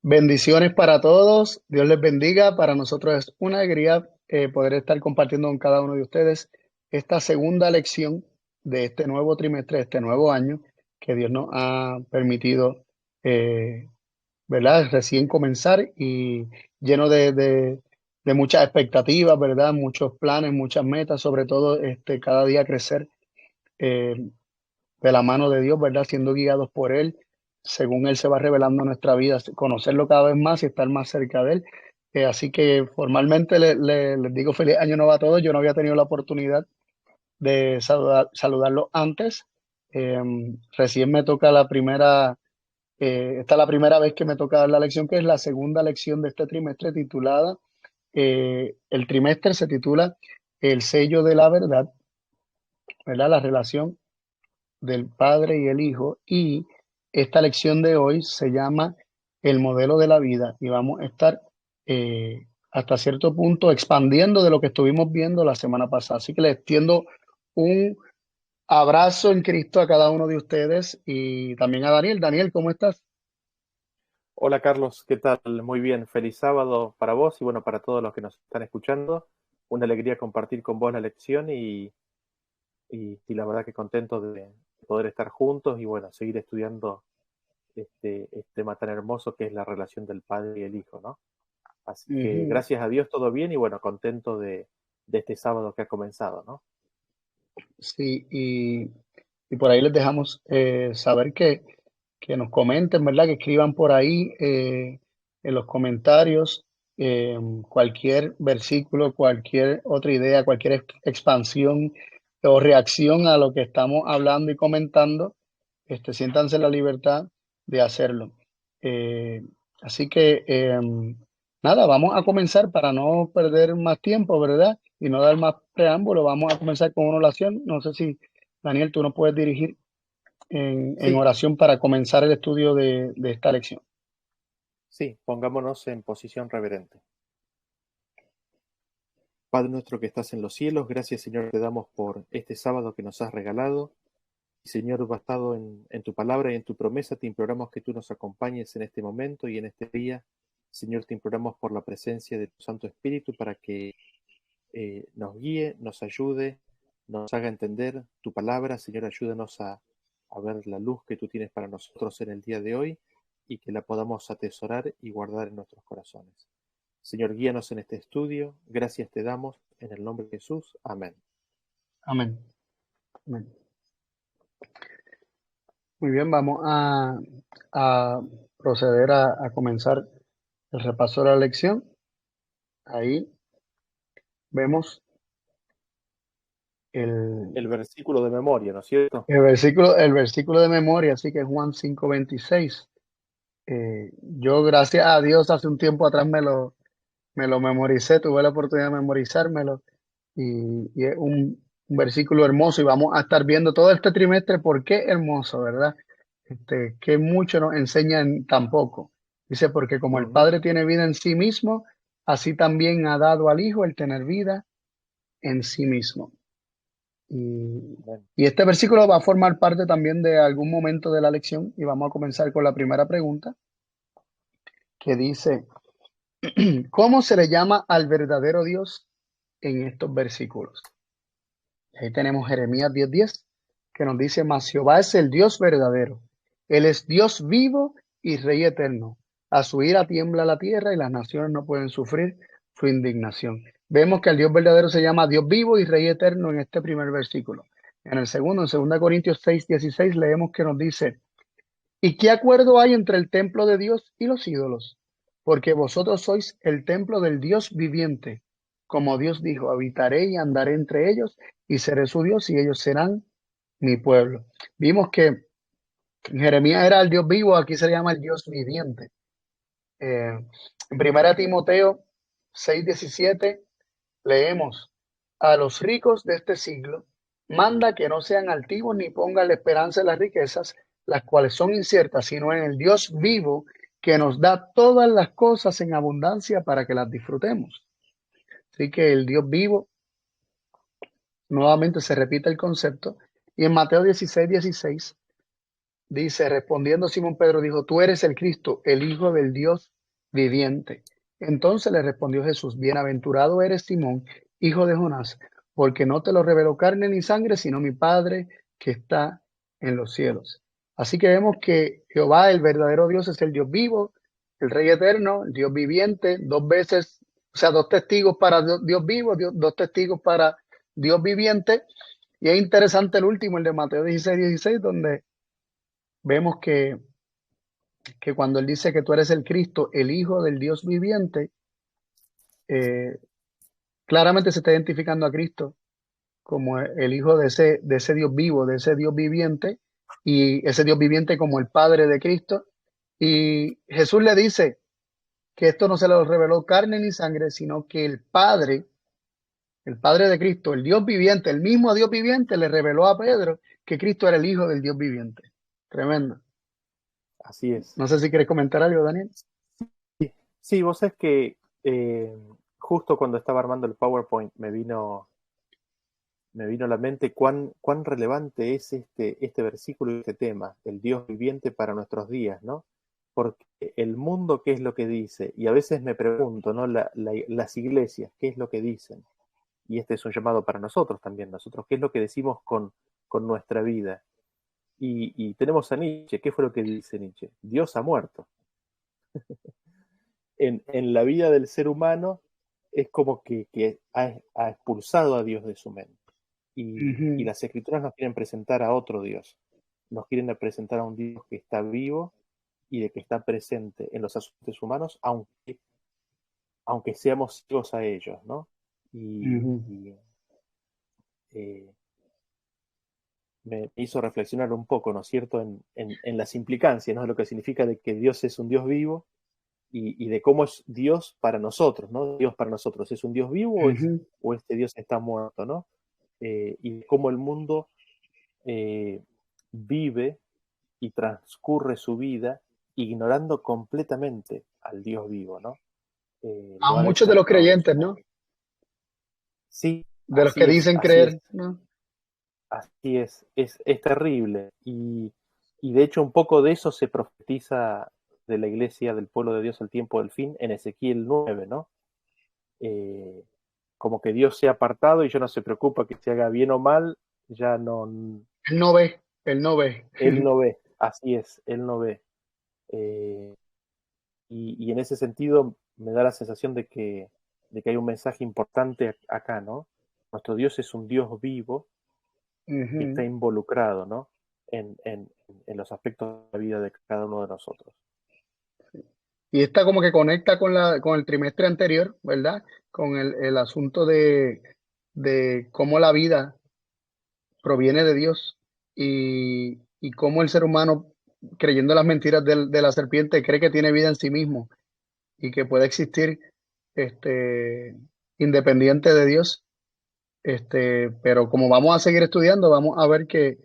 Bendiciones para todos, Dios les bendiga. Para nosotros es una alegría poder estar compartiendo con cada uno de ustedes esta segunda lección de este nuevo trimestre, de este nuevo año que Dios nos ha permitido, eh, ¿verdad? Recién comenzar y lleno de muchas expectativas, ¿verdad? Muchos planes, muchas metas, sobre todo cada día crecer eh, de la mano de Dios, ¿verdad? Siendo guiados por Él, según Él se va revelando en nuestra vida, conocerlo cada vez más y estar más cerca de Él. Así que formalmente les digo feliz año nuevo a todos. Yo no había tenido la oportunidad de saludarlos antes. Eh, Recién me toca esta es la primera vez que me toca dar la lección, que es la segunda lección de este trimestre titulada, el trimestre se titula El sello de la verdad, ¿verdad? La relación del Padre y el Hijo. Y esta lección de hoy se llama El modelo de la vida y vamos a estar hasta cierto punto expandiendo de lo que estuvimos viendo la semana pasada. Así que les extiendo un abrazo en Cristo a cada uno de ustedes y también a Daniel. Daniel, ¿cómo estás? Hola Carlos, ¿qué tal? Muy bien, feliz sábado para vos y bueno, para todos los que nos están escuchando. Una alegría compartir con vos la lección y la verdad que contento de poder estar juntos y bueno, seguir estudiando este tema tan hermoso que es la relación del padre y el hijo, ¿no? Así que Ujú. gracias a Dios todo bien y bueno, contento de este sábado que ha comenzado, ¿no? Sí, y por ahí les dejamos saber que nos comenten, ¿verdad? Que escriban por ahí en los comentarios cualquier versículo, cualquier otra idea, cualquier expansión o reacción a lo que estamos hablando y comentando. Siéntanse en la libertad de hacerlo. Eh, Así que nada, vamos a comenzar para no perder más tiempo, ¿verdad? Y no dar más preámbulo. Vamos a comenzar con una oración. No sé si, Daniel, tú nos puedes dirigir en Sí, oración para comenzar el estudio de esta lección. sí, pongámonos en posición reverente. Padre nuestro que estás en los cielos, gracias Señor te damos por este sábado que nos has regalado. Señor, basado en tu palabra y en tu promesa, te imploramos que tú nos acompañes en este momento y en este día. Señor, te imploramos por la presencia de tu Santo Espíritu para que nos guíe, nos ayude, nos haga entender tu palabra. Señor, ayúdanos a ver la luz que tú tienes para nosotros en el día de hoy y que la podamos atesorar y guardar en nuestros corazones. Señor, guíanos en este estudio. Gracias te damos en el nombre de Jesús. Amén. Amén. Amén. Muy bien, vamos a proceder a comenzar el repaso de la lección. Ahí vemos El el, versículo de memoria, ¿no es cierto? el versículo de memoria, así que es Juan 5:26. Yo, gracias a Dios, hace un tiempo atrás me lo memoricé, tuve la oportunidad de memorizármelo y es un versículo hermoso y vamos a estar viendo todo este trimestre por qué hermoso, ¿verdad? Que mucho nos enseña en tan poco. Dice, porque como el Ujú. Padre tiene vida en sí mismo, así también ha dado al Hijo el tener vida en sí mismo. Y, Amén. y este versículo va a formar parte también de algún momento de la lección y vamos a comenzar con la primera pregunta que dice, ¿cómo se le llama al verdadero Dios en estos versículos? Ahí tenemos Jeremías 10:10 que nos dice, mas Jehová es el Dios verdadero. Él es Dios vivo y Rey eterno. A su ira tiembla la tierra y las naciones no pueden sufrir su indignación. Vemos que el Dios verdadero se llama Dios vivo y Rey eterno en este primer versículo. En el segundo, en 2 Corintios 6:16, leemos que nos dice, ¿y qué acuerdo hay entre el templo de Dios y los ídolos? Porque vosotros sois el templo del Dios viviente. Como Dios dijo, habitaré y andaré entre ellos y seré su Dios y ellos serán mi pueblo. Vimos que Jeremías era el Dios vivo, aquí se le llama el Dios viviente. En 1 Timoteo 6:17 leemos, a los ricos de este siglo, manda que no sean altivos ni pongan la esperanza en las riquezas, las cuales son inciertas, sino en el Dios vivo que nos da todas las cosas en abundancia para que las disfrutemos. Así que el Dios vivo, nuevamente se repite el concepto, y en Mateo 16:16 dice, respondiendo Simón Pedro, dijo, tú eres el Cristo, el Hijo del Dios viviente. Entonces le respondió Jesús: bienaventurado eres, Simón, hijo de Jonás, porque no te lo reveló carne ni sangre, sino mi Padre que está en los cielos. Así que vemos que Jehová, el verdadero Dios, es el Dios vivo, el Rey eterno, el Dios viviente, dos veces, o sea, dos testigos para Dios vivo, dos testigos para Dios viviente. Y es interesante el último, el de Mateo 16:16, donde vemos que cuando él dice que tú eres el Cristo, el Hijo del Dios viviente, eh, claramente se está identificando a Cristo como el Hijo de ese Dios vivo, de ese Dios viviente, y ese Dios viviente como el Padre de Cristo. Y Jesús le dice que esto no se lo reveló carne ni sangre, sino que el Padre de Cristo, el Dios viviente, el mismo Dios viviente, le reveló a Pedro que Cristo era el Hijo del Dios viviente. Tremendo. Así es. No sé si quieres comentar algo, Daniel. Sí, sí, vos sabés que justo cuando estaba armando el PowerPoint me vino a la mente cuán relevante es este versículo y este tema, el Dios viviente para nuestros días, ¿no? Porque el mundo, ¿qué es lo que dice? Y a veces me pregunto, ¿no? Las iglesias, ¿qué es lo que dicen? Y este es un llamado para nosotros también, nosotros, ¿qué es lo que decimos con nuestra vida? Y tenemos a Nietzsche, ¿qué fue lo que dice Nietzsche? Dios ha muerto. En la vida del ser humano es como que ha expulsado a Dios de su mente. Y Ujú, las escrituras nos quieren presentar a otro Dios, nos quieren presentar a un Dios que está vivo y de que está presente en los asuntos humanos, aunque seamos ciegos a ellos, ¿no? Y, ujú. y, eh, me hizo reflexionar un poco, ¿no es cierto?, en las implicancias, ¿no?, de lo que significa de que Dios es un Dios vivo y de cómo es Dios para nosotros, ¿no? Dios para nosotros, ¿es un Dios vivo Ujú. o este Dios está muerto, ¿no? Y cómo el mundo eh, vive y transcurre su vida ignorando completamente al Dios vivo, ¿no? A Lo ha muchos de los desplazado de su creyentes, mente. ¿no? Sí, De los que dicen así es, creer, ¿no? así es terrible. Y de hecho un poco de eso se profetiza de la iglesia del pueblo de Dios al tiempo del fin en Ezequiel 9, ¿no? Eh, Como que Dios se ha apartado y ya no se preocupa que se haga bien o mal, ya no, Él no ve, él no ve. Él no ve, así es, Él no ve. Eh, y en ese sentido me da la sensación de que hay un mensaje importante acá, ¿no? Nuestro Dios es un Dios vivo que está Ujú. involucrado, ¿no? En los aspectos de la vida de cada uno de nosotros. Y esta como que conecta con el trimestre anterior, ¿verdad? Con el asunto de cómo la vida proviene de Dios y cómo el ser humano, creyendo las mentiras de la serpiente, cree que tiene vida en sí mismo y que puede existir este, independiente de Dios. Pero como vamos a seguir estudiando, vamos a ver que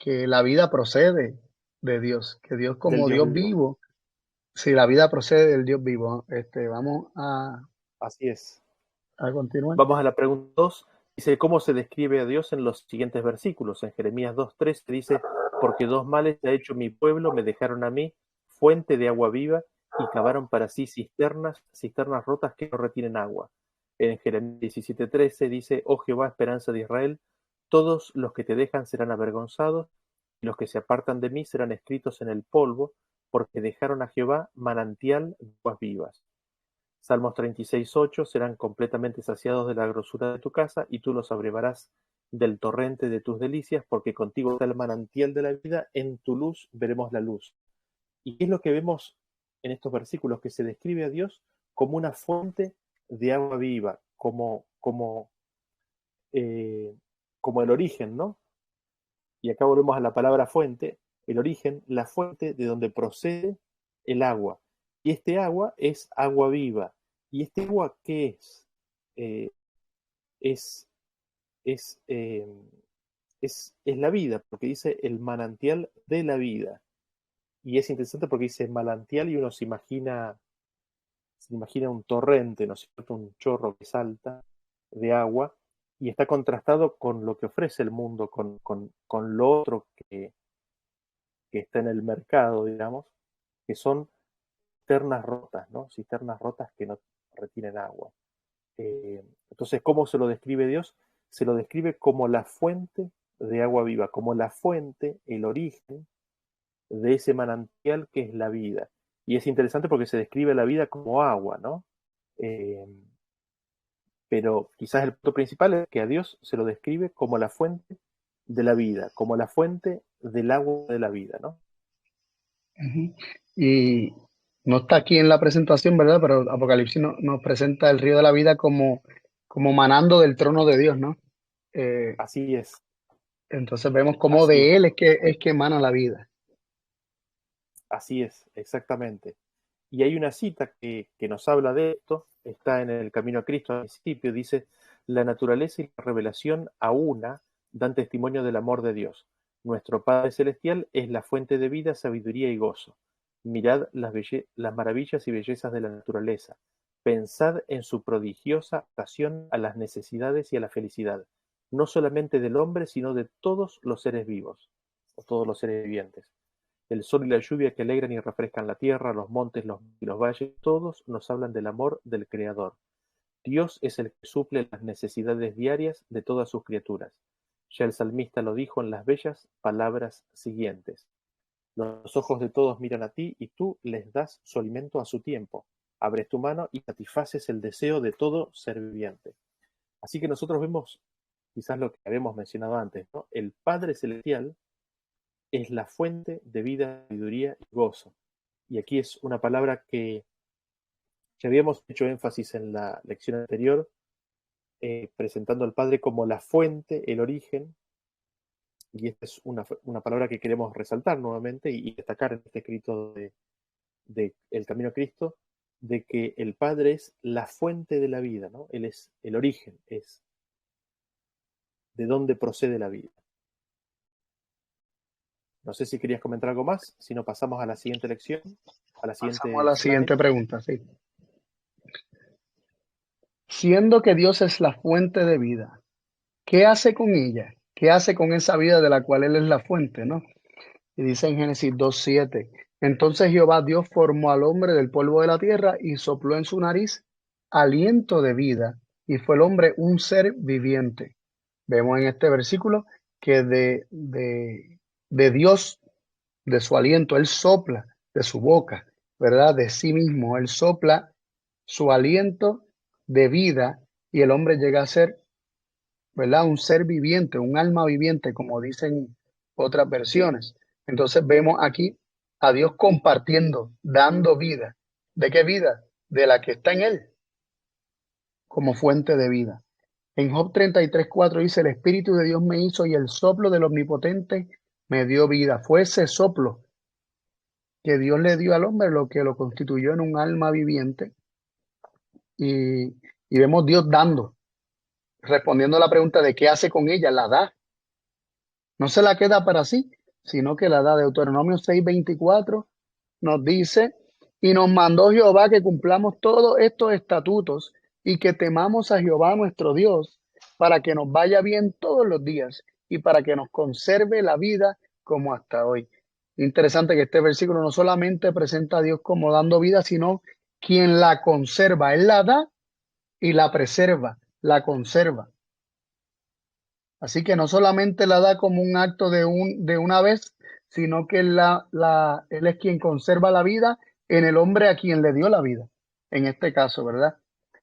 la vida procede de Dios, que Dios Del como Dios Dios vivo, vivo, si la vida procede del Dios vivo. Vamos así es. a continuar. Vamos a la pregunta 2. Dice, ¿cómo se describe a Dios en los siguientes versículos? En Jeremías 2:3 dice, porque dos males ha hecho mi pueblo, me dejaron a mí, fuente de agua viva, y cavaron para sí cisternas rotas que no retienen agua. En Jeremías 17:13 dice, oh Jehová, esperanza de Israel, todos los que te dejan serán avergonzados, y los que se apartan de mí serán escritos en el polvo, porque dejaron a Jehová manantial de aguas vivas. Salmos 36:8 serán completamente saciados de la grosura de tu casa, y tú los abrevarás del torrente de tus delicias, porque contigo está el manantial de la vida, en tu luz veremos la luz. ¿Y qué es lo que vemos en estos versículos? Que se describe a Dios como una fuente de agua viva, eh, como el origen, ¿no? Y acá volvemos a la palabra fuente, el origen, la fuente de donde procede el agua. Y este agua es agua viva. ¿Y este agua qué es? Eh, es, es, eh, es la vida, porque dice el manantial de la vida. Y es interesante porque dice manantial y uno se imagina un torrente, ¿no es cierto? Un chorro que salta de agua y está contrastado con lo que ofrece el mundo, con lo otro que está en el mercado, digamos, que son cisternas rotas, ¿no? Cisternas rotas que no retienen agua. Entonces, ¿cómo se lo describe Dios? Se lo describe como la fuente de agua viva, como la fuente, el origen de ese manantial que es la vida. Y es interesante porque se describe la vida como agua, ¿no? Eh, pero quizás el punto principal es que a Dios se lo describe como la fuente de la vida, como la fuente del agua de la vida, ¿no? Ujú. Y no está aquí en la presentación, ¿verdad? Pero Apocalipsis nos presenta el río de la vida como manando del trono de Dios, ¿no? Eh, Así es, entonces vemos cómo así es, de Él es que emana la vida. así es, exactamente. Y hay una cita que nos habla de esto, está en el Camino a Cristo al principio, dice, la naturaleza y la revelación a una dan testimonio del amor de Dios. Nuestro Padre Celestial es la fuente de vida, sabiduría y gozo. Mirad las maravillas y bellezas de la naturaleza. Pensad en su prodigiosa ocasión a las necesidades y a la felicidad, no solamente del hombre, sino de todos los seres vivos, o todos los seres vivientes. El sol y la lluvia que alegran y refrescan la tierra, los montes y los valles, todos nos hablan del amor del Creador. Dios es el que suple las necesidades diarias de todas sus criaturas. Ya el salmista lo dijo en las bellas palabras siguientes. Los ojos de todos miran a ti y tú les das su alimento a su tiempo. Abres tu mano y satisfaces el deseo de todo ser viviente. Así que nosotros vemos quizás lo que habíamos mencionado antes, ¿no? El Padre Celestial es la fuente de vida, sabiduría y gozo. Y aquí es una palabra que ya habíamos hecho énfasis en la lección anterior, presentando al Padre como la fuente, el origen, y esta es una palabra que queremos resaltar nuevamente y destacar en este escrito de El Camino a Cristo, de que el Padre es la fuente de la vida, ¿no? Él es el origen, es de dónde procede la vida. No sé si querías comentar algo más, si no pasamos a la siguiente lección, a la Pasamos a siguiente la siguiente slide. pregunta, sí. Siendo que Dios es la fuente de vida, ¿qué hace con ella? ¿Qué hace con esa vida de la cual Él es la fuente, no? Y dice en Génesis 2:7, entonces Jehová Dios formó al hombre del polvo de la tierra y sopló en su nariz aliento de vida, y fue el hombre un ser viviente. Vemos en este versículo que de Dios, de su aliento, Él sopla de su boca, ¿verdad? De sí mismo, Él sopla su aliento de vida y el hombre llega a ser, ¿verdad? Un ser viviente, un alma viviente, como dicen otras versiones. Entonces vemos aquí a Dios compartiendo, dando vida. ¿De qué vida? De la que está en Él, como fuente de vida. En Job 33:4 dice, el Espíritu de Dios me hizo y el soplo del Omnipotente me dio vida. Fue ese soplo que Dios le dio al hombre lo que lo constituyó en un alma viviente. Y, y vemos Dios dando, respondiendo a la pregunta de qué hace con ella, la da. No se la queda para sí, sino que la da. Deuteronomio 6:24 nos dice, y nos mandó Jehová que cumplamos todos estos estatutos y que temamos a Jehová nuestro Dios, para que nos vaya bien todos los días y para que nos conserve la vida como hasta hoy. Interesante que este versículo no solamente presenta a Dios como dando vida, sino quien la conserva. Él la da y la preserva, la conserva. Así que no solamente la da como un acto de una vez, sino que él es quien conserva la vida en el hombre a quien le dio la vida, en este caso, ¿verdad?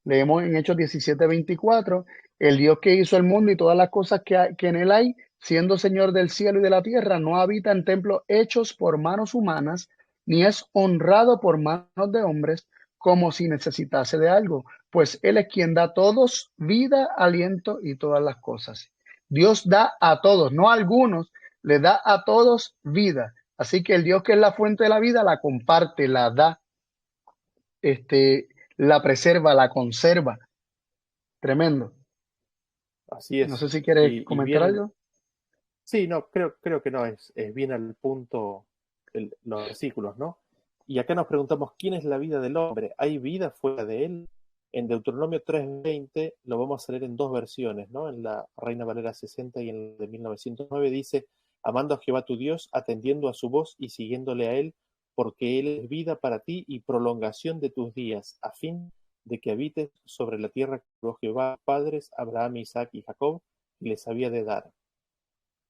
Leemos en Hechos 17:24, el Dios que hizo el mundo y todas las cosas que en él hay, siendo Señor del cielo y de la tierra, no habita en templos hechos por manos humanas, ni es honrado por manos de hombres, como si necesitase de algo, pues Él es quien da a todos vida, aliento y todas las cosas. Dios da a todos, no a algunos, le da a todos vida. Así que el Dios que es la fuente de la vida la comparte, la da, la preserva, la conserva. Tremendo. Así No es. sé si quieres Y comentar bien, algo. sí, no, creo que no, es bien al punto los versículos, ¿no? Y acá nos preguntamos, ¿quién es la vida del hombre? ¿Hay vida fuera de él? En Deuteronomio 3:20 lo vamos a leer en dos versiones, ¿no? En la Reina Valera 60 y en la de 1909 dice, amando a Jehová tu Dios, atendiendo a su voz y siguiéndole a él, porque Él es vida para ti y prolongación de tus días, a fin de que habites sobre la tierra que juró Jehová a tus padres, Abraham, Isaac y Jacob, y les había de dar.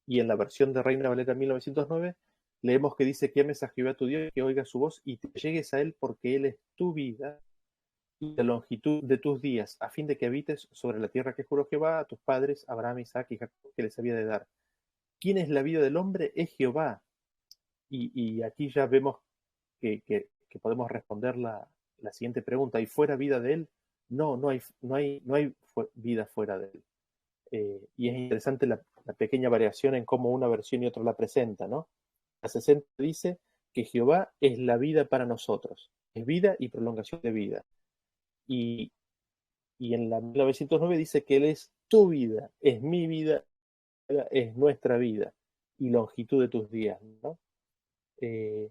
Y en la versión de Reina Valera 1909 leemos que dice que ames a Jehová tu Dios, que oigas su voz y te llegues a Él, porque Él es tu vida y la longitud de tus días, a fin de que habites sobre la tierra que juró Jehová a tus padres, Abraham, Isaac y Jacob, que les había de dar. ¿Quién es la vida del hombre? Es Jehová. Y aquí ya vemos que podemos responder la siguiente pregunta. ¿Y fuera vida de Él? No, no hay vida fuera de Él. Y es interesante la pequeña variación en cómo una versión y otra la presenta, ¿no? La 60 dice que Jehová es la vida para nosotros, es vida y prolongación de vida. Y, y en la 1909 dice que Él es tu vida, es mi vida, es nuestra vida y longitud de tus días, ¿no? Eh,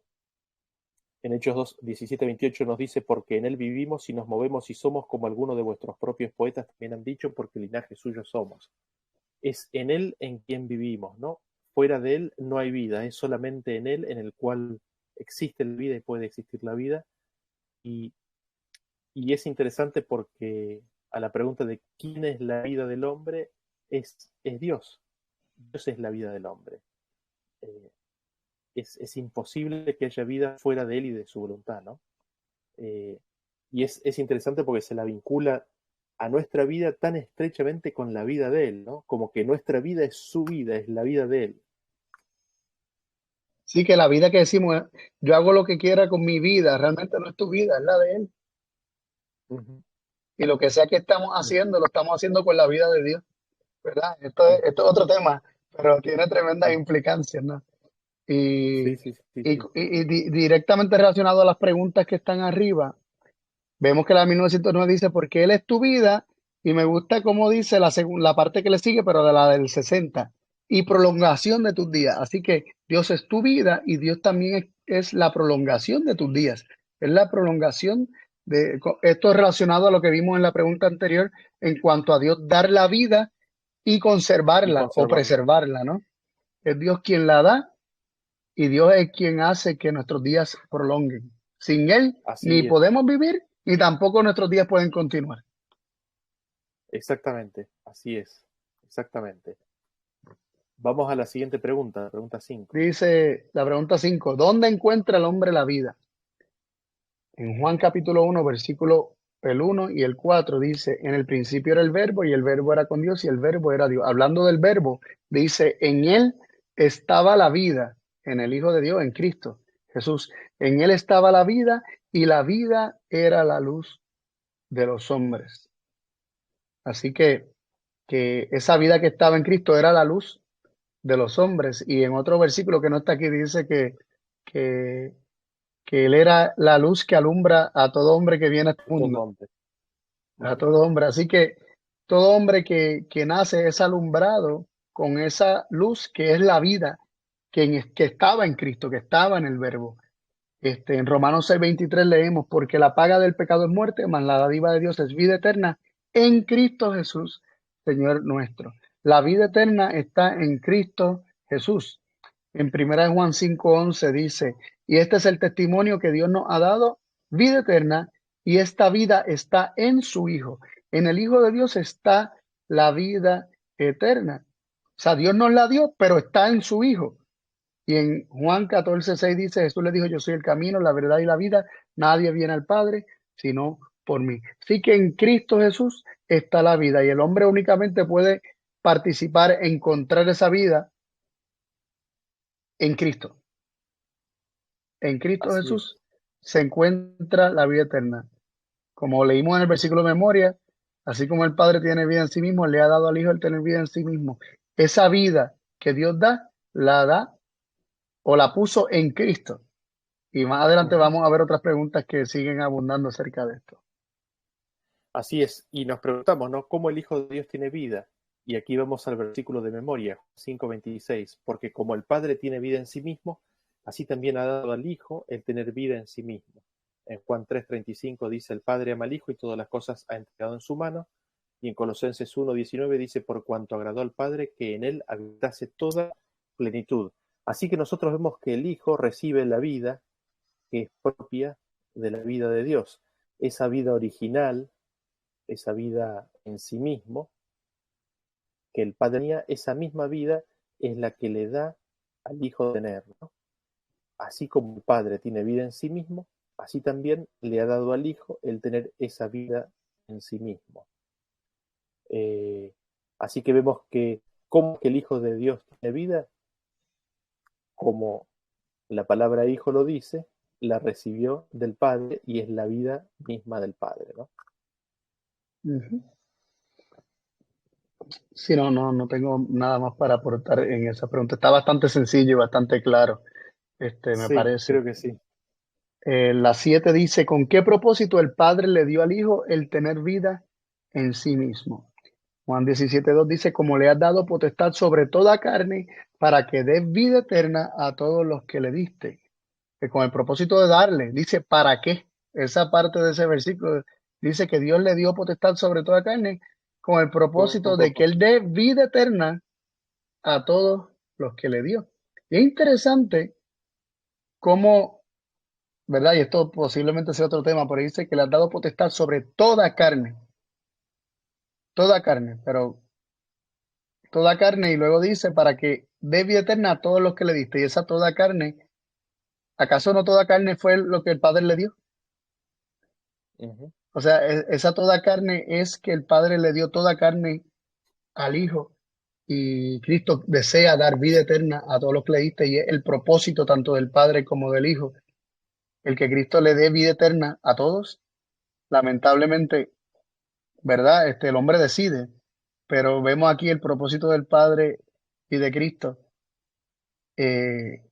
en Hechos 2, 17-28 nos dice, porque en Él vivimos y nos movemos y somos como algunos de vuestros propios poetas también han dicho, porque linaje suyo somos. Es en Él en quien vivimos, ¿no? Fuera de Él no hay vida, es solamente en Él en el cual existe la vida y puede existir la vida. Y, y es interesante porque a la pregunta de quién es la vida del hombre, es Dios. Dios es la vida del hombre. Eh, es imposible que haya vida fuera de Él y de su voluntad, ¿no? Eh, y es interesante porque se la vincula a nuestra vida tan estrechamente con la vida de Él, ¿no? Como que nuestra vida es su vida, es la vida de Él. Sí, que la vida que decimos, yo hago lo que quiera con mi vida, realmente no es tu vida, es la de Él. Ujú, Y lo que sea que estamos ujú, haciendo, lo estamos haciendo con la vida de Dios, ¿verdad? ujú, Esto es otro tema, pero tiene tremendas ujú. implicancias, ¿no? Y, Sí, sí, sí, y, sí. directamente relacionado a las preguntas que están arriba, vemos que la 1909 dice, porque Él es tu vida, y me gusta cómo dice la parte que le sigue, pero de la del 60 y prolongación de tus días. Así que Dios es tu vida y Dios también es la prolongación de tus días. Es la prolongación esto es relacionado a lo que vimos en la pregunta anterior en cuanto a Dios dar la vida y Y conservarla o conservarla. preservarla, ¿no? Es Dios quien la da y Dios es quien hace que nuestros días prolonguen. Sin Él ni Así es, podemos vivir, ni tampoco nuestros días pueden continuar. exactamente, así es, exactamente. Vamos a la siguiente pregunta, pregunta 5. Dice la pregunta 5: ¿dónde encuentra el hombre la vida? En Juan capítulo 1, versículo el 1 y el 4 dice, en el principio era el verbo y el verbo era con Dios y el verbo era Dios. Hablando del verbo, dice, en Él estaba la vida, en el Hijo de Dios, en Cristo Jesús. En Él estaba la vida y la vida era la luz de los hombres. Así que esa vida que estaba en Cristo era la luz de los hombres. Y en otro versículo que no está aquí dice que, que Él era la luz que alumbra a todo hombre que viene a este Todo mundo, hombre. a Ujú. todo hombre. Así que todo hombre que nace es alumbrado con esa luz que es la vida, que estaba en Cristo, que estaba en el Verbo. En Romanos 6:23 leemos, porque la paga del pecado es muerte, mas la dádiva de Dios es vida eterna en Cristo Jesús, Señor nuestro. La vida eterna está en Cristo Jesús. En 1 Juan 5:11 dice, y este es el testimonio que Dios nos ha dado, vida eterna, y esta vida está en su Hijo. En el Hijo de Dios está la vida eterna. O sea, Dios nos la dio, pero está en su Hijo. Y en Juan 14:6 dice, Jesús le dijo, yo soy el camino, la verdad y la vida, nadie viene al Padre sino por mí. Así que en Cristo Jesús está la vida y el hombre únicamente puede participar, encontrar esa vida en Cristo. En Cristo Así es. Jesús se encuentra la vida eterna. Como leímos en el versículo de memoria, así como el Padre tiene vida en sí mismo, le ha dado al Hijo el tener vida en sí mismo. Esa vida que Dios da, la da o la puso en Cristo. Y más adelante Ujú. vamos a ver otras preguntas que siguen abundando acerca de esto. Así es. Y nos preguntamos, ¿no? ¿Cómo el Hijo de Dios tiene vida? Y aquí vamos al versículo de memoria, 5:26, porque como el Padre tiene vida en sí mismo, así también ha dado al Hijo el tener vida en sí mismo. En Juan 3:35 dice, el Padre ama al Hijo y todas las cosas ha entregado en su mano. Y en Colosenses 1:19 dice, por cuanto agradó al Padre que en él habitase toda plenitud. Así que nosotros vemos que el Hijo recibe la vida que es propia de la vida de Dios. Esa vida original, esa vida en sí mismo, que el Padre tenía, esa misma vida es la que le da al Hijo tener, ¿no? Así como el Padre tiene vida en sí mismo, así también le ha dado al Hijo el tener esa vida en sí mismo. Eh, Así que vemos que cómo que el Hijo de Dios tiene vida, como la palabra Hijo lo dice, la recibió del Padre y es la vida misma del Padre, ¿no? Ujú. Sí, no tengo nada más para aportar en esa pregunta. Está bastante sencillo y bastante claro, me Sí, parece. creo que sí. La 7 dice, ¿con qué propósito el Padre le dio al Hijo el tener vida en sí mismo? Juan 17:2 dice, como le has dado potestad sobre toda carne para que dé vida eterna a todos los que le diste. Que con el propósito de darle, dice, ¿para qué? Esa parte de ese versículo dice que Dios le dio potestad sobre toda carne con el Con propósito un de que Él propósito. dé vida eterna a todos los que le dio. Y es interesante cómo, ¿verdad? Y esto posiblemente sea otro tema, pero dice que le has dado potestad sobre toda carne, pero toda carne, y luego dice para que dé vida eterna a todos los que le diste. Y esa toda carne, ¿acaso no toda carne fue lo que el Padre le dio? Ujú, O sea, esa toda carne es que el Padre le dio toda carne al Hijo y Cristo desea dar vida eterna a todos los que le diste y es el propósito tanto del Padre como del Hijo, el que Cristo le dé vida eterna a todos. Lamentablemente, ¿verdad? El hombre decide, pero vemos aquí el propósito del Padre y de Cristo,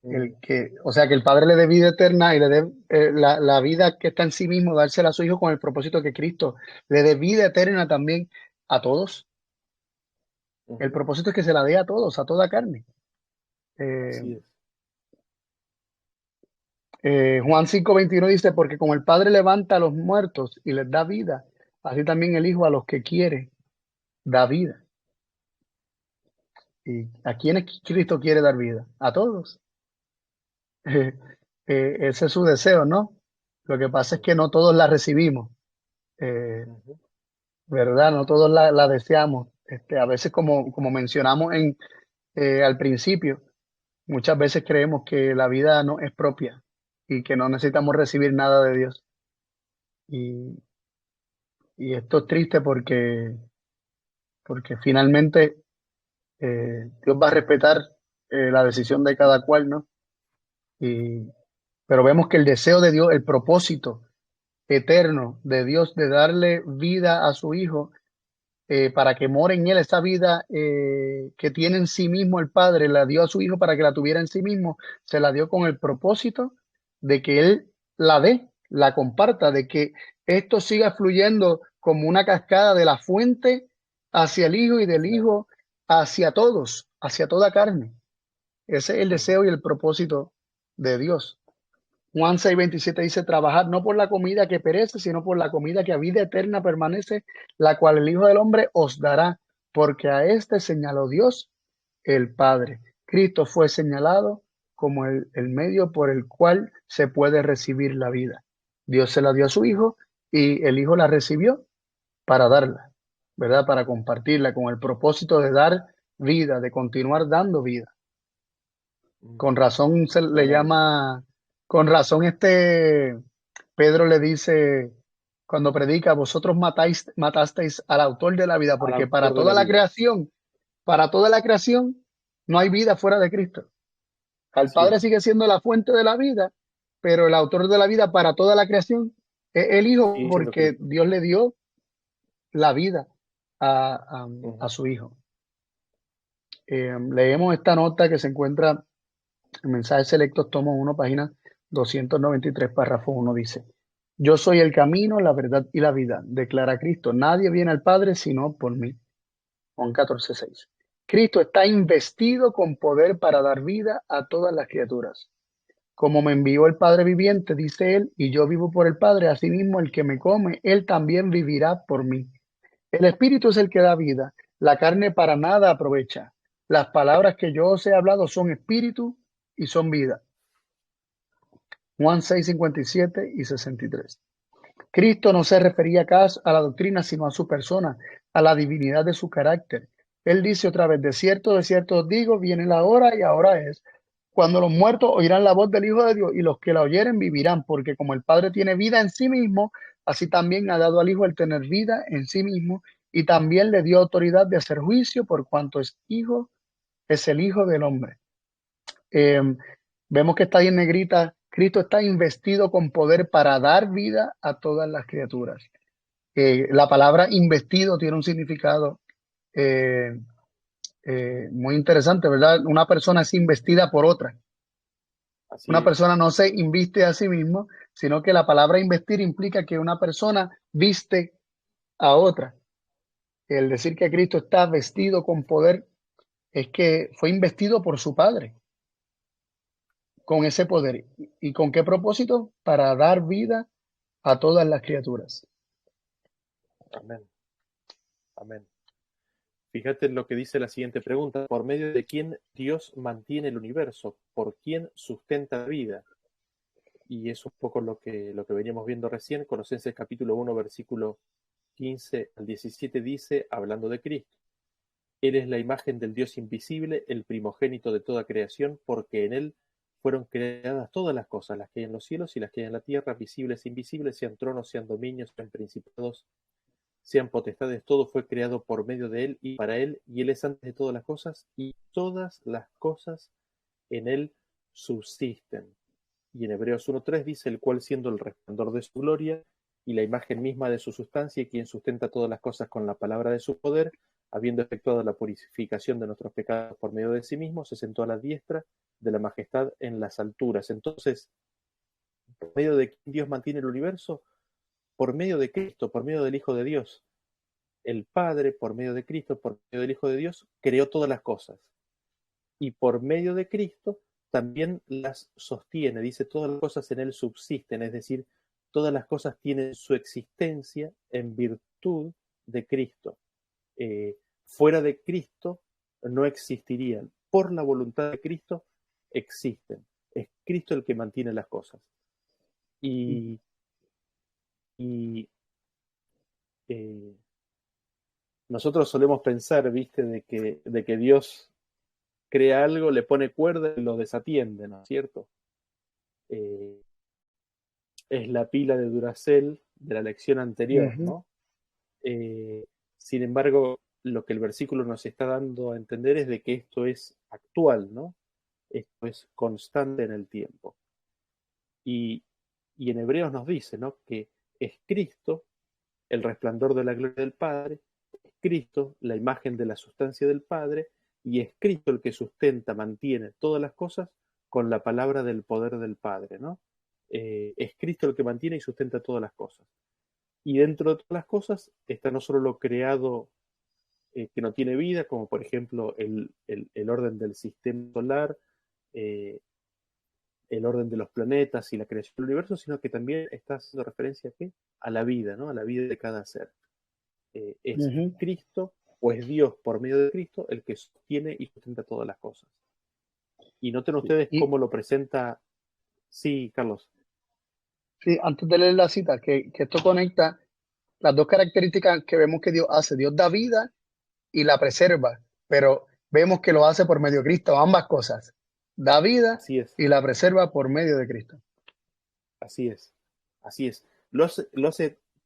ujú, o sea, que el Padre le dé vida eterna y le dé la vida que está en sí mismo, dársela a su Hijo con el propósito que Cristo le dé vida eterna también a todos. El ujú. propósito es que se la dé a todos, a toda carne. Eh, Así es. Juan 5:21 dice, porque como el Padre levanta a los muertos y les da vida, así también el Hijo a los que quiere da vida. ¿Y a quiénes Cristo quiere dar vida? A todos. Ese es su deseo, ¿no? Lo que pasa es que Ujú, no todos la recibimos, eh, ujú, ¿verdad? No todos la deseamos. A veces, como mencionamos al principio, muchas veces creemos que la vida no es propia y que no necesitamos recibir nada de Dios. Y, y esto es triste porque finalmente Dios va a respetar la decisión de cada cual, ¿no? Y, pero vemos que el deseo de Dios, el propósito eterno de Dios de darle vida a su Hijo, para que more en él esa vida que tiene en sí mismo el Padre, la dio a su Hijo para que la tuviera en sí mismo, se la dio con el propósito de que Él la dé, la comparta, de que esto siga fluyendo como una cascada de la fuente hacia el Hijo y del claro. Hijo hacia todos, hacia toda carne. Ese es el Ujú, deseo y el propósito de Dios. Juan 6:27 dice, trabajar no por la comida que perece, sino por la comida que a vida eterna permanece, la cual el Hijo del Hombre os dará, porque a este señaló Dios el Padre. Cristo fue señalado como el medio por el cual se puede recibir la vida. Dios se la dio a su Hijo y el Hijo la recibió para darla, ¿verdad? Para compartirla con el propósito de dar vida, de continuar dando vida. Con ujú. razón se le Amén. llama, con razón Pedro le dice cuando predica, vosotros matasteis al autor de la vida, Al porque para autor de toda la la vida. creación, para toda la creación, no hay vida fuera de Cristo. El Así Padre es. sigue siendo la fuente de la vida, pero el autor de la vida para toda la creación es el Hijo, Sigue siendo porque Cristo. Dios le dio la vida a, a- a Ujú. su Hijo. Leemos esta nota que se encuentra en Mensajes Selectos, tomo 1, página 293, párrafo 1, dice, yo soy el camino, la verdad y la vida, declara Cristo. Nadie viene al Padre sino por mí. Juan 14:6. Cristo está investido con poder para dar vida a todas las criaturas. Como me envió el Padre viviente, dice él, y yo vivo por el Padre, asimismo el que me come, él también vivirá por mí. El Espíritu es el que da vida, la carne para nada aprovecha. Las palabras que yo os he hablado son espíritu y son vida. Juan 6, 57 y 63. Cristo no se refería acá a la doctrina, sino a su persona, a la divinidad de su carácter. Él dice otra vez, de cierto os digo, viene la hora y ahora es, cuando los muertos oirán la voz del Hijo de Dios y los que la oyeren vivirán, porque como el Padre tiene vida en sí mismo, así también ha dado al Hijo el tener vida en sí mismo y también le dio autoridad de hacer juicio por cuanto es Hijo, es el Hijo del Hombre. Eh, Vemos que está ahí en negrita, Cristo está investido con poder para dar vida a todas las criaturas. La palabra investido tiene un significado eh, muy interesante, ¿verdad? Una persona es investida por otra. Así Una es. persona no se inviste a sí mismo, sino que la palabra investir implica que una persona viste a otra. El decir que Cristo está vestido con poder es que fue investido por su Padre con ese poder. ¿Y con qué propósito? Para dar vida a todas las criaturas. Amén. Amén. Fíjate en lo que dice la siguiente pregunta. ¿Por medio de quién Dios mantiene el universo? ¿Por quién sustenta la vida? Y es un poco lo que veníamos viendo recién. Colosenses capítulo 1, versículo 15 al 17 dice, hablando de Cristo, Él es la imagen del Dios invisible, el primogénito de toda creación, porque en Él fueron creadas todas las cosas, las que hay en los cielos y las que hay en la tierra, visibles e invisibles, sean tronos, sean dominios, sean principados, sean potestades, todo fue creado por medio de Él y para Él, y Él es antes de todas las cosas, y todas las cosas en Él subsisten. Y en Hebreos 1.3 dice, el cual siendo el resplandor de su gloria y la imagen misma de su sustancia, y quien sustenta todas las cosas con la palabra de su poder, habiendo efectuado la purificación de nuestros pecados por medio de sí mismo, se sentó a la diestra de la majestad en las alturas. Entonces, ¿por medio de quién Dios mantiene el universo? Por medio de Cristo, por medio del Hijo de Dios. El Padre, por medio de Cristo, por medio del Hijo de Dios, creó todas las cosas. Y por medio de Cristo también las sostiene. Dice, todas las cosas en Él subsisten, es decir, todas las cosas tienen su existencia en virtud de Cristo. Fuera de Cristo no existirían. Por la voluntad de Cristo existen. Es Cristo el que mantiene las cosas. Y, y eh, nosotros solemos pensar, viste, de que Dios crea algo, le pone cuerda y lo desatiende, ¿no es cierto? Eh, es la pila de Duracell de la lección anterior, Ujú. ¿no? Sin embargo, lo que el versículo nos está dando a entender es de que esto es actual, ¿no? Esto es constante en el tiempo. Y, y en Hebreos nos dice, ¿no? Que es Cristo el resplandor de la gloria del Padre, es Cristo la imagen de la sustancia del Padre, y es Cristo el que sustenta, mantiene todas las cosas con la palabra del poder del Padre, ¿no? Es Cristo el que mantiene y sustenta todas las cosas. Y dentro de todas las cosas está no solo lo creado que no tiene vida, como por ejemplo el orden del sistema solar, eh, el orden de los planetas y la creación del universo, sino que también está haciendo referencia a la vida, ¿no? A la vida de cada ser. Es Ujú. Cristo o es Dios por medio de Cristo el que sostiene y sustenta todas las cosas. Y noten ustedes Y cómo lo presenta. Sí, Carlos. sí, antes de leer la cita, que esto conecta las dos características que vemos que Dios hace. Dios da vida y la preserva, pero vemos que lo hace por medio de Cristo, ambas cosas. Da vida Así es, y la preserva por medio de Cristo. así es, así es.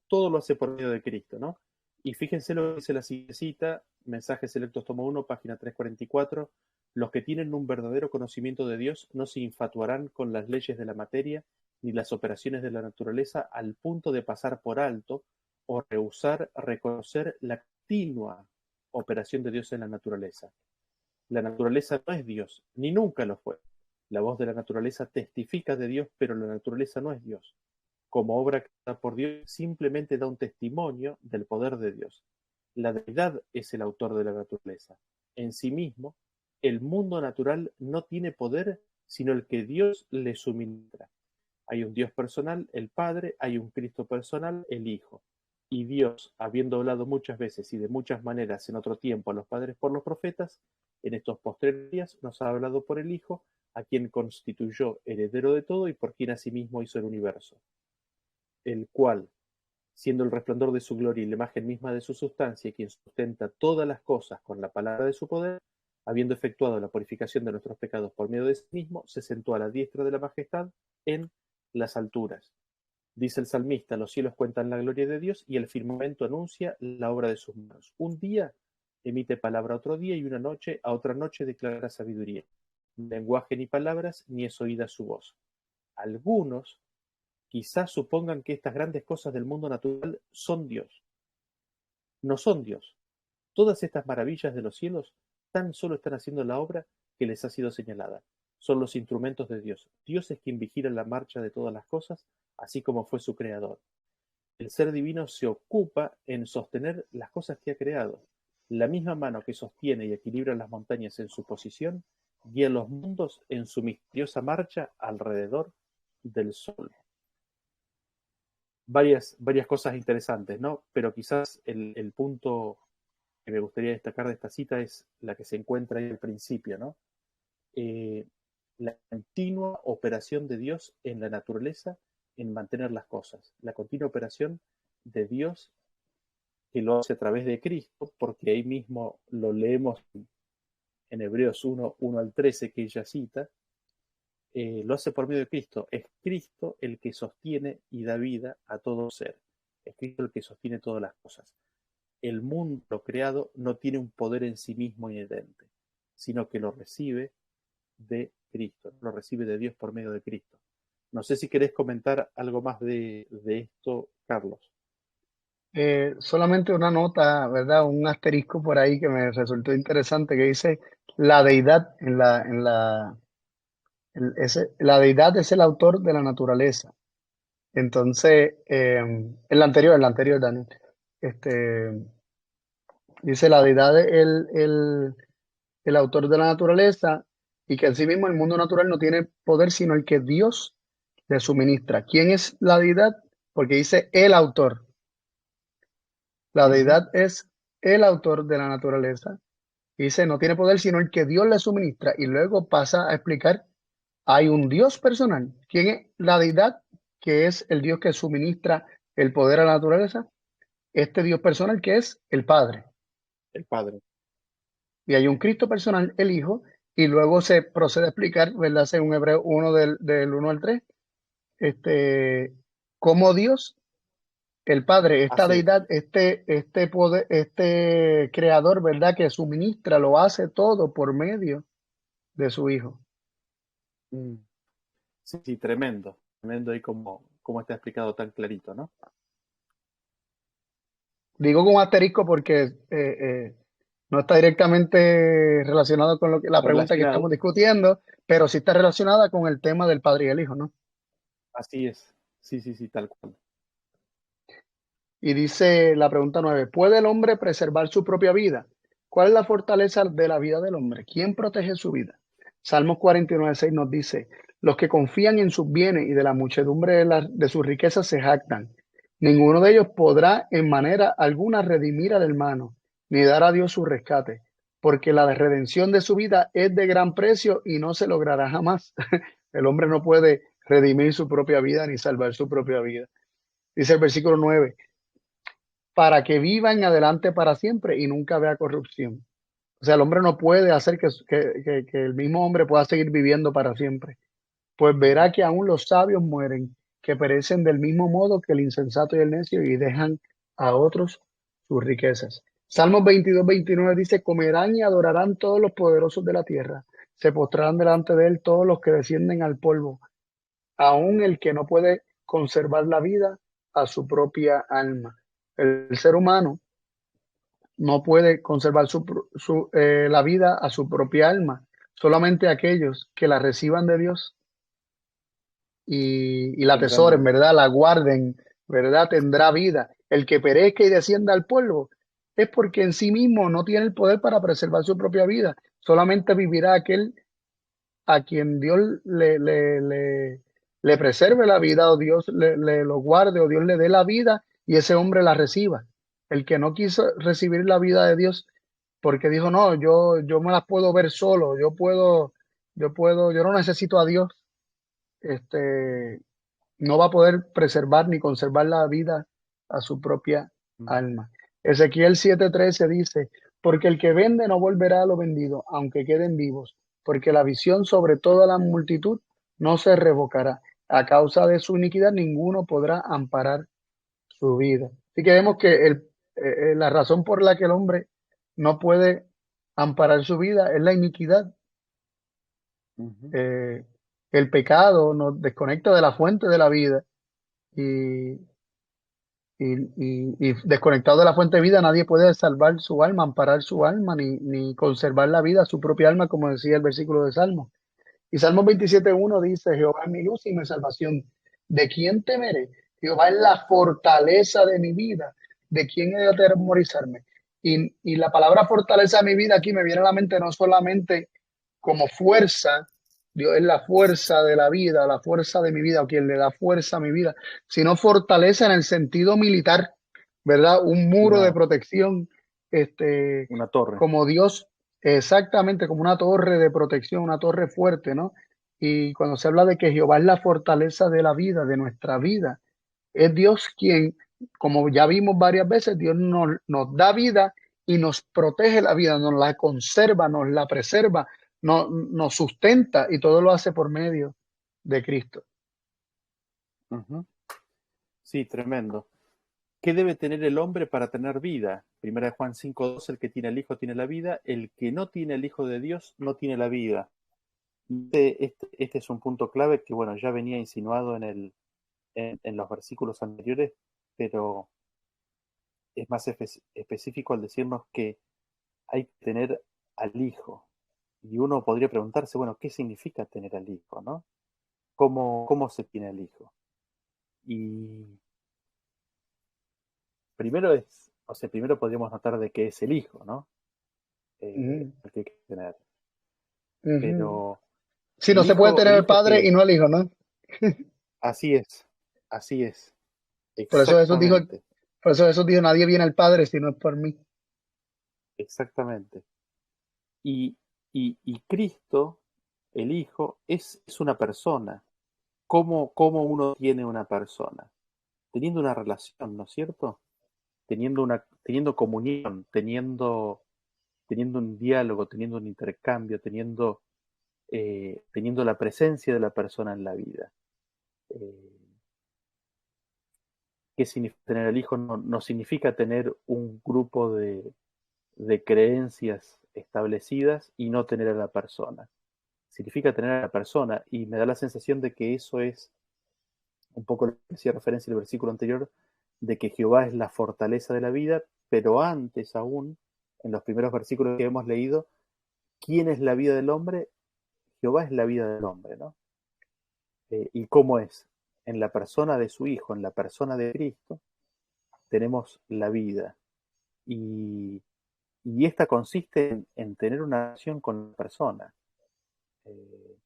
Todo lo hace por medio de Cristo, ¿no? Y fíjense lo que dice la siguiente cita, Mensajes Selectos tomo 1, página 344. Los que tienen un verdadero conocimiento de Dios no se infatuarán con las leyes de la materia ni las operaciones de la naturaleza al punto de pasar por alto o rehusar reconocer la continua operación de Dios en la naturaleza. La naturaleza no es Dios, ni nunca lo fue. La voz de la naturaleza testifica de Dios, pero la naturaleza no es Dios. Como obra creada por Dios, simplemente da un testimonio del poder de Dios. La deidad es el autor de la naturaleza. En sí mismo, el mundo natural no tiene poder, sino el que Dios le suministra. Hay un Dios personal, el Padre, hay un Cristo personal, el Hijo. Y Dios, habiendo hablado muchas veces y de muchas maneras en otro tiempo a los padres por los profetas, en estos postreros días nos ha hablado por el Hijo, a quien constituyó heredero de todo y por quien asimismo hizo el universo, el cual, siendo el resplandor de su gloria y la imagen misma de su sustancia, quien sustenta todas las cosas con la palabra de su poder, habiendo efectuado la purificación de nuestros pecados por medio de sí mismo, se sentó a la diestra de la majestad en las alturas. Dice el salmista, los cielos cuentan la gloria de Dios y el firmamento anuncia la obra de sus manos. Un día emite palabra a otro día y una noche a otra noche declara sabiduría. Ni lenguaje ni palabras, ni es oída su voz. Algunos quizás supongan que estas grandes cosas del mundo natural son Dios. No son Dios. Todas estas maravillas de los cielos tan solo están haciendo la obra que les ha sido señalada. Son los instrumentos de Dios. Dios es quien vigila la marcha de todas las cosas, así como fue su creador. El ser divino se ocupa en sostener las cosas que ha creado. La misma mano que sostiene y equilibra las montañas en su posición, guía los mundos en su misteriosa marcha alrededor del sol. Varias cosas interesantes, ¿no? Pero quizás el punto que me gustaría destacar de esta cita es la que se encuentra ahí al principio, ¿no? La continua operación de Dios en la naturaleza en mantener las cosas, la continua operación de Dios que lo hace a través de Cristo, porque ahí mismo lo leemos en Hebreos 1 al 13 que ella cita, lo hace por medio de Cristo. Es Cristo el que sostiene y da vida a todo ser. Es Cristo el que sostiene todas las cosas. El mundo creado no tiene un poder en sí mismo inherente, sino que lo recibe de Cristo, lo recibe de Dios por medio de Cristo. No sé si querés comentar algo más de esto, Carlos. Solamente una nota, ¿verdad? Un asterisco por ahí que me resultó interesante que dice la deidad la deidad es el autor de la naturaleza. Entonces, el anterior, Daniel, este, dice la deidad es el autor de la naturaleza y que en sí mismo el mundo natural no tiene poder sino el que Dios le suministra. ¿Quién es la deidad? Porque dice el autor. La Ujú. deidad es el autor de la naturaleza. Dice, no tiene poder sino el que Dios le suministra. Y luego pasa a explicar, hay un Dios personal. ¿Quién es la deidad? Que es el Dios que suministra el poder a la naturaleza. Este Dios personal que es el Padre. El Padre. Y hay un Cristo personal, el Hijo. Y luego se procede a explicar, ¿verdad? Según Hebreo 1 del 1 al 3, cómo Dios, el Padre, esta Así es. deidad, este poder, este creador, ¿verdad? Que suministra, lo hace todo por medio de su Hijo. Mm. Sí, sí, tremendo. Tremendo ahí como está explicado tan clarito, ¿no? Digo con asterisco porque no está directamente relacionado con la pregunta que estamos Relacionado. discutiendo, pero sí está relacionada con el tema del Padre y el Hijo, ¿no? Así es. Sí, sí, sí, tal cual. Y dice la pregunta 9: ¿puede el hombre preservar su propia vida? ¿Cuál es la fortaleza de la vida del hombre? ¿Quién protege su vida? Salmos 49:6 nos dice: los que confían en sus bienes y de la muchedumbre de sus riquezas se jactan. Ninguno de ellos podrá en manera alguna redimir al hermano, ni dar a Dios su rescate, porque la redención de su vida es de gran precio y no se logrará jamás. El hombre no puede redimir su propia vida ni salvar su propia vida. Dice el versículo 9: para que viva en adelante para siempre y nunca vea corrupción. O sea, el hombre no puede hacer que el mismo hombre pueda seguir viviendo para siempre. Pues verá Ujú. que aún los sabios mueren, que perecen del mismo modo que el insensato y el necio y dejan a otros sus riquezas. Salmos 22-29 dice: comerán y adorarán todos los poderosos de la tierra, se postrarán delante de él todos los que descienden al polvo, aun el que no puede conservar la vida a su propia alma. El ser humano no puede conservar la vida a su propia alma. Solamente aquellos que la reciban de Dios y la Tendrán atesoren, vida. ¿verdad? La guarden, ¿verdad? Tendrá vida. El que perezca y descienda al polvo es porque en sí mismo no tiene el poder para preservar su propia vida. Solamente vivirá aquel a quien Dios le preserve la vida o Dios le lo guarde o Dios le dé la vida y ese hombre la reciba. El que no quiso recibir la vida de Dios porque dijo, no, yo me las puedo ver solo, yo no necesito a Dios, este, no va a poder preservar ni conservar la vida a su propia Mm. alma. Ezequiel 7:13 dice, porque el que vende no volverá a lo vendido, aunque queden vivos, porque la visión sobre toda la multitud no se revocará. A causa de su iniquidad ninguno podrá amparar su vida. Así que vemos que la razón por la que el hombre no puede amparar su vida es la iniquidad. Ujú. Eh, el pecado nos desconecta de la fuente de la vida y, y desconectado de la fuente de vida nadie puede salvar su alma, amparar su alma, ni conservar la vida, su propia alma, como decía el versículo de Salmo. Y Salmo 27:1 dice, Jehová es mi luz y mi salvación. ¿De quién temeré? Jehová es la fortaleza de mi vida. ¿De quién he de atemorizarme? Y la palabra fortaleza de mi vida aquí me viene a la mente no solamente como fuerza, Dios es la fuerza de la vida, la fuerza de mi vida, o quien le da fuerza a mi vida, sino fortaleza en el sentido militar, ¿verdad? Un muro de Una, protección, este, una torre. como Dios. Exactamente, como una torre de protección, una torre fuerte, ¿no? Y cuando se habla de que Jehová es la fortaleza de la vida, de nuestra vida, es Dios quien, como ya vimos varias veces, Dios nos da vida y nos protege la vida, nos la conserva, nos la preserva, nos sustenta y todo lo hace por medio de Cristo. Ujú. Sí, tremendo. ¿Qué debe tener el hombre para tener vida? Primera de Juan 5:2, el que tiene el Hijo tiene la vida, el que no tiene el Hijo de Dios no tiene la vida. Este es un punto clave que, bueno, ya venía insinuado en los versículos anteriores, pero es más específico al decirnos que hay que tener al Hijo. Y uno podría preguntarse, bueno, ¿qué significa tener al Hijo, no? ¿Cómo se tiene al Hijo? Y primero o sea, primero podríamos notar de qué es el Hijo, ¿no? Ujú, El que hay que tener. ujú. Pero Si no se puede tener ¿el el hijo Padre qué y es? no el Hijo, ¿no? Así es, así es, Por eso Jesús dijo, exactamente, por eso Jesús dijo, nadie viene al Padre si no es por mí. exactamente. Y, y Cristo, el Hijo, es una persona. ¿Cómo uno tiene una persona? Teniendo una relación, ¿no es cierto? Teniendo comunión, teniendo un diálogo, teniendo un intercambio, teniendo la presencia de la persona en la vida. Eh, ¿Qué significa tener al Hijo? No significa tener un grupo de creencias establecidas y no tener a la persona. Significa tener a la persona y me da la sensación de que eso es un poco lo que hacía referencia el versículo anterior, de que Jehová es la fortaleza de la vida, pero antes aún, en los primeros versículos que hemos leído, ¿quién es la vida del hombre? Jehová es la vida del hombre, ¿no? ¿Y cómo es? En la persona de su Hijo, en la persona de Cristo, tenemos la vida. Y, y esta consiste en tener una relación con la persona. Eh,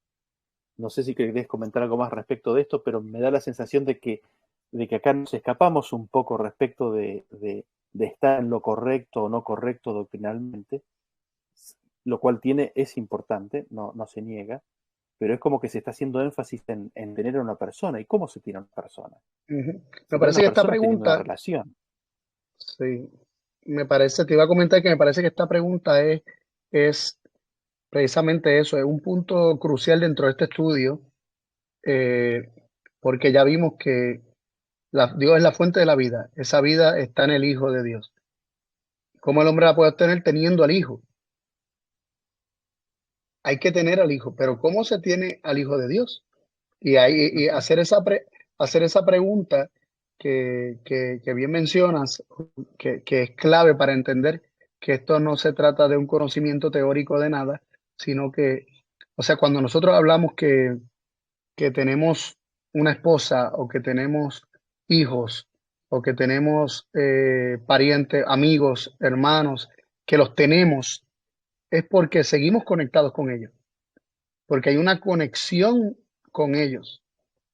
no sé si querés comentar algo más respecto de esto, pero me da la sensación de que acá nos escapamos un poco respecto de estar en lo correcto o no correcto doctrinalmente, lo cual es importante, no se niega, pero es como que se está haciendo énfasis en tener a una persona. ¿Y cómo se tiene a una persona? Ujú. Me Se tiene a parece una que esta persona teniendo una pregunta, relación. sí, te iba a comentar que me parece que esta pregunta es precisamente eso, es un punto crucial dentro de este estudio, eh, porque ya vimos que Dios es la fuente de la vida, esa vida está en el Hijo de Dios. ¿Cómo el hombre la puede obtener teniendo al Hijo? Hay que tener al Hijo, pero ¿cómo se tiene al Hijo de Dios? Y Ujú. hacer esa pregunta que bien mencionas, que es clave para entender que esto no se trata de un conocimiento teórico de nada, sino que, o sea, cuando nosotros hablamos que tenemos una esposa o que tenemos hijos o que tenemos parientes, amigos, hermanos, que los tenemos, es porque seguimos conectados con ellos, porque hay una conexión con ellos.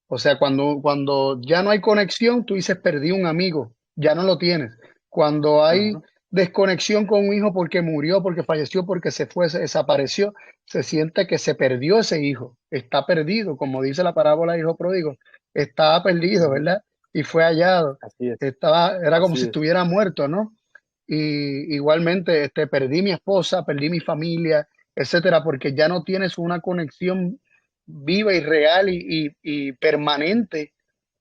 O sea, cuando ya no hay conexión, tú dices, perdí un amigo. ya no lo tienes. Cuando hay Ajá, desconexión con un hijo porque murió, porque falleció, porque se fue, se desapareció, se siente que se perdió ese hijo, está perdido, como dice la parábola de hijo pródigo, estaba perdido, ujú, ¿verdad? Y fue hallado. así es, Era como así si es. estuviera muerto, ¿no? Y igualmente, perdí mi esposa, perdí mi familia, etcétera, porque ya no tienes una conexión viva y real y permanente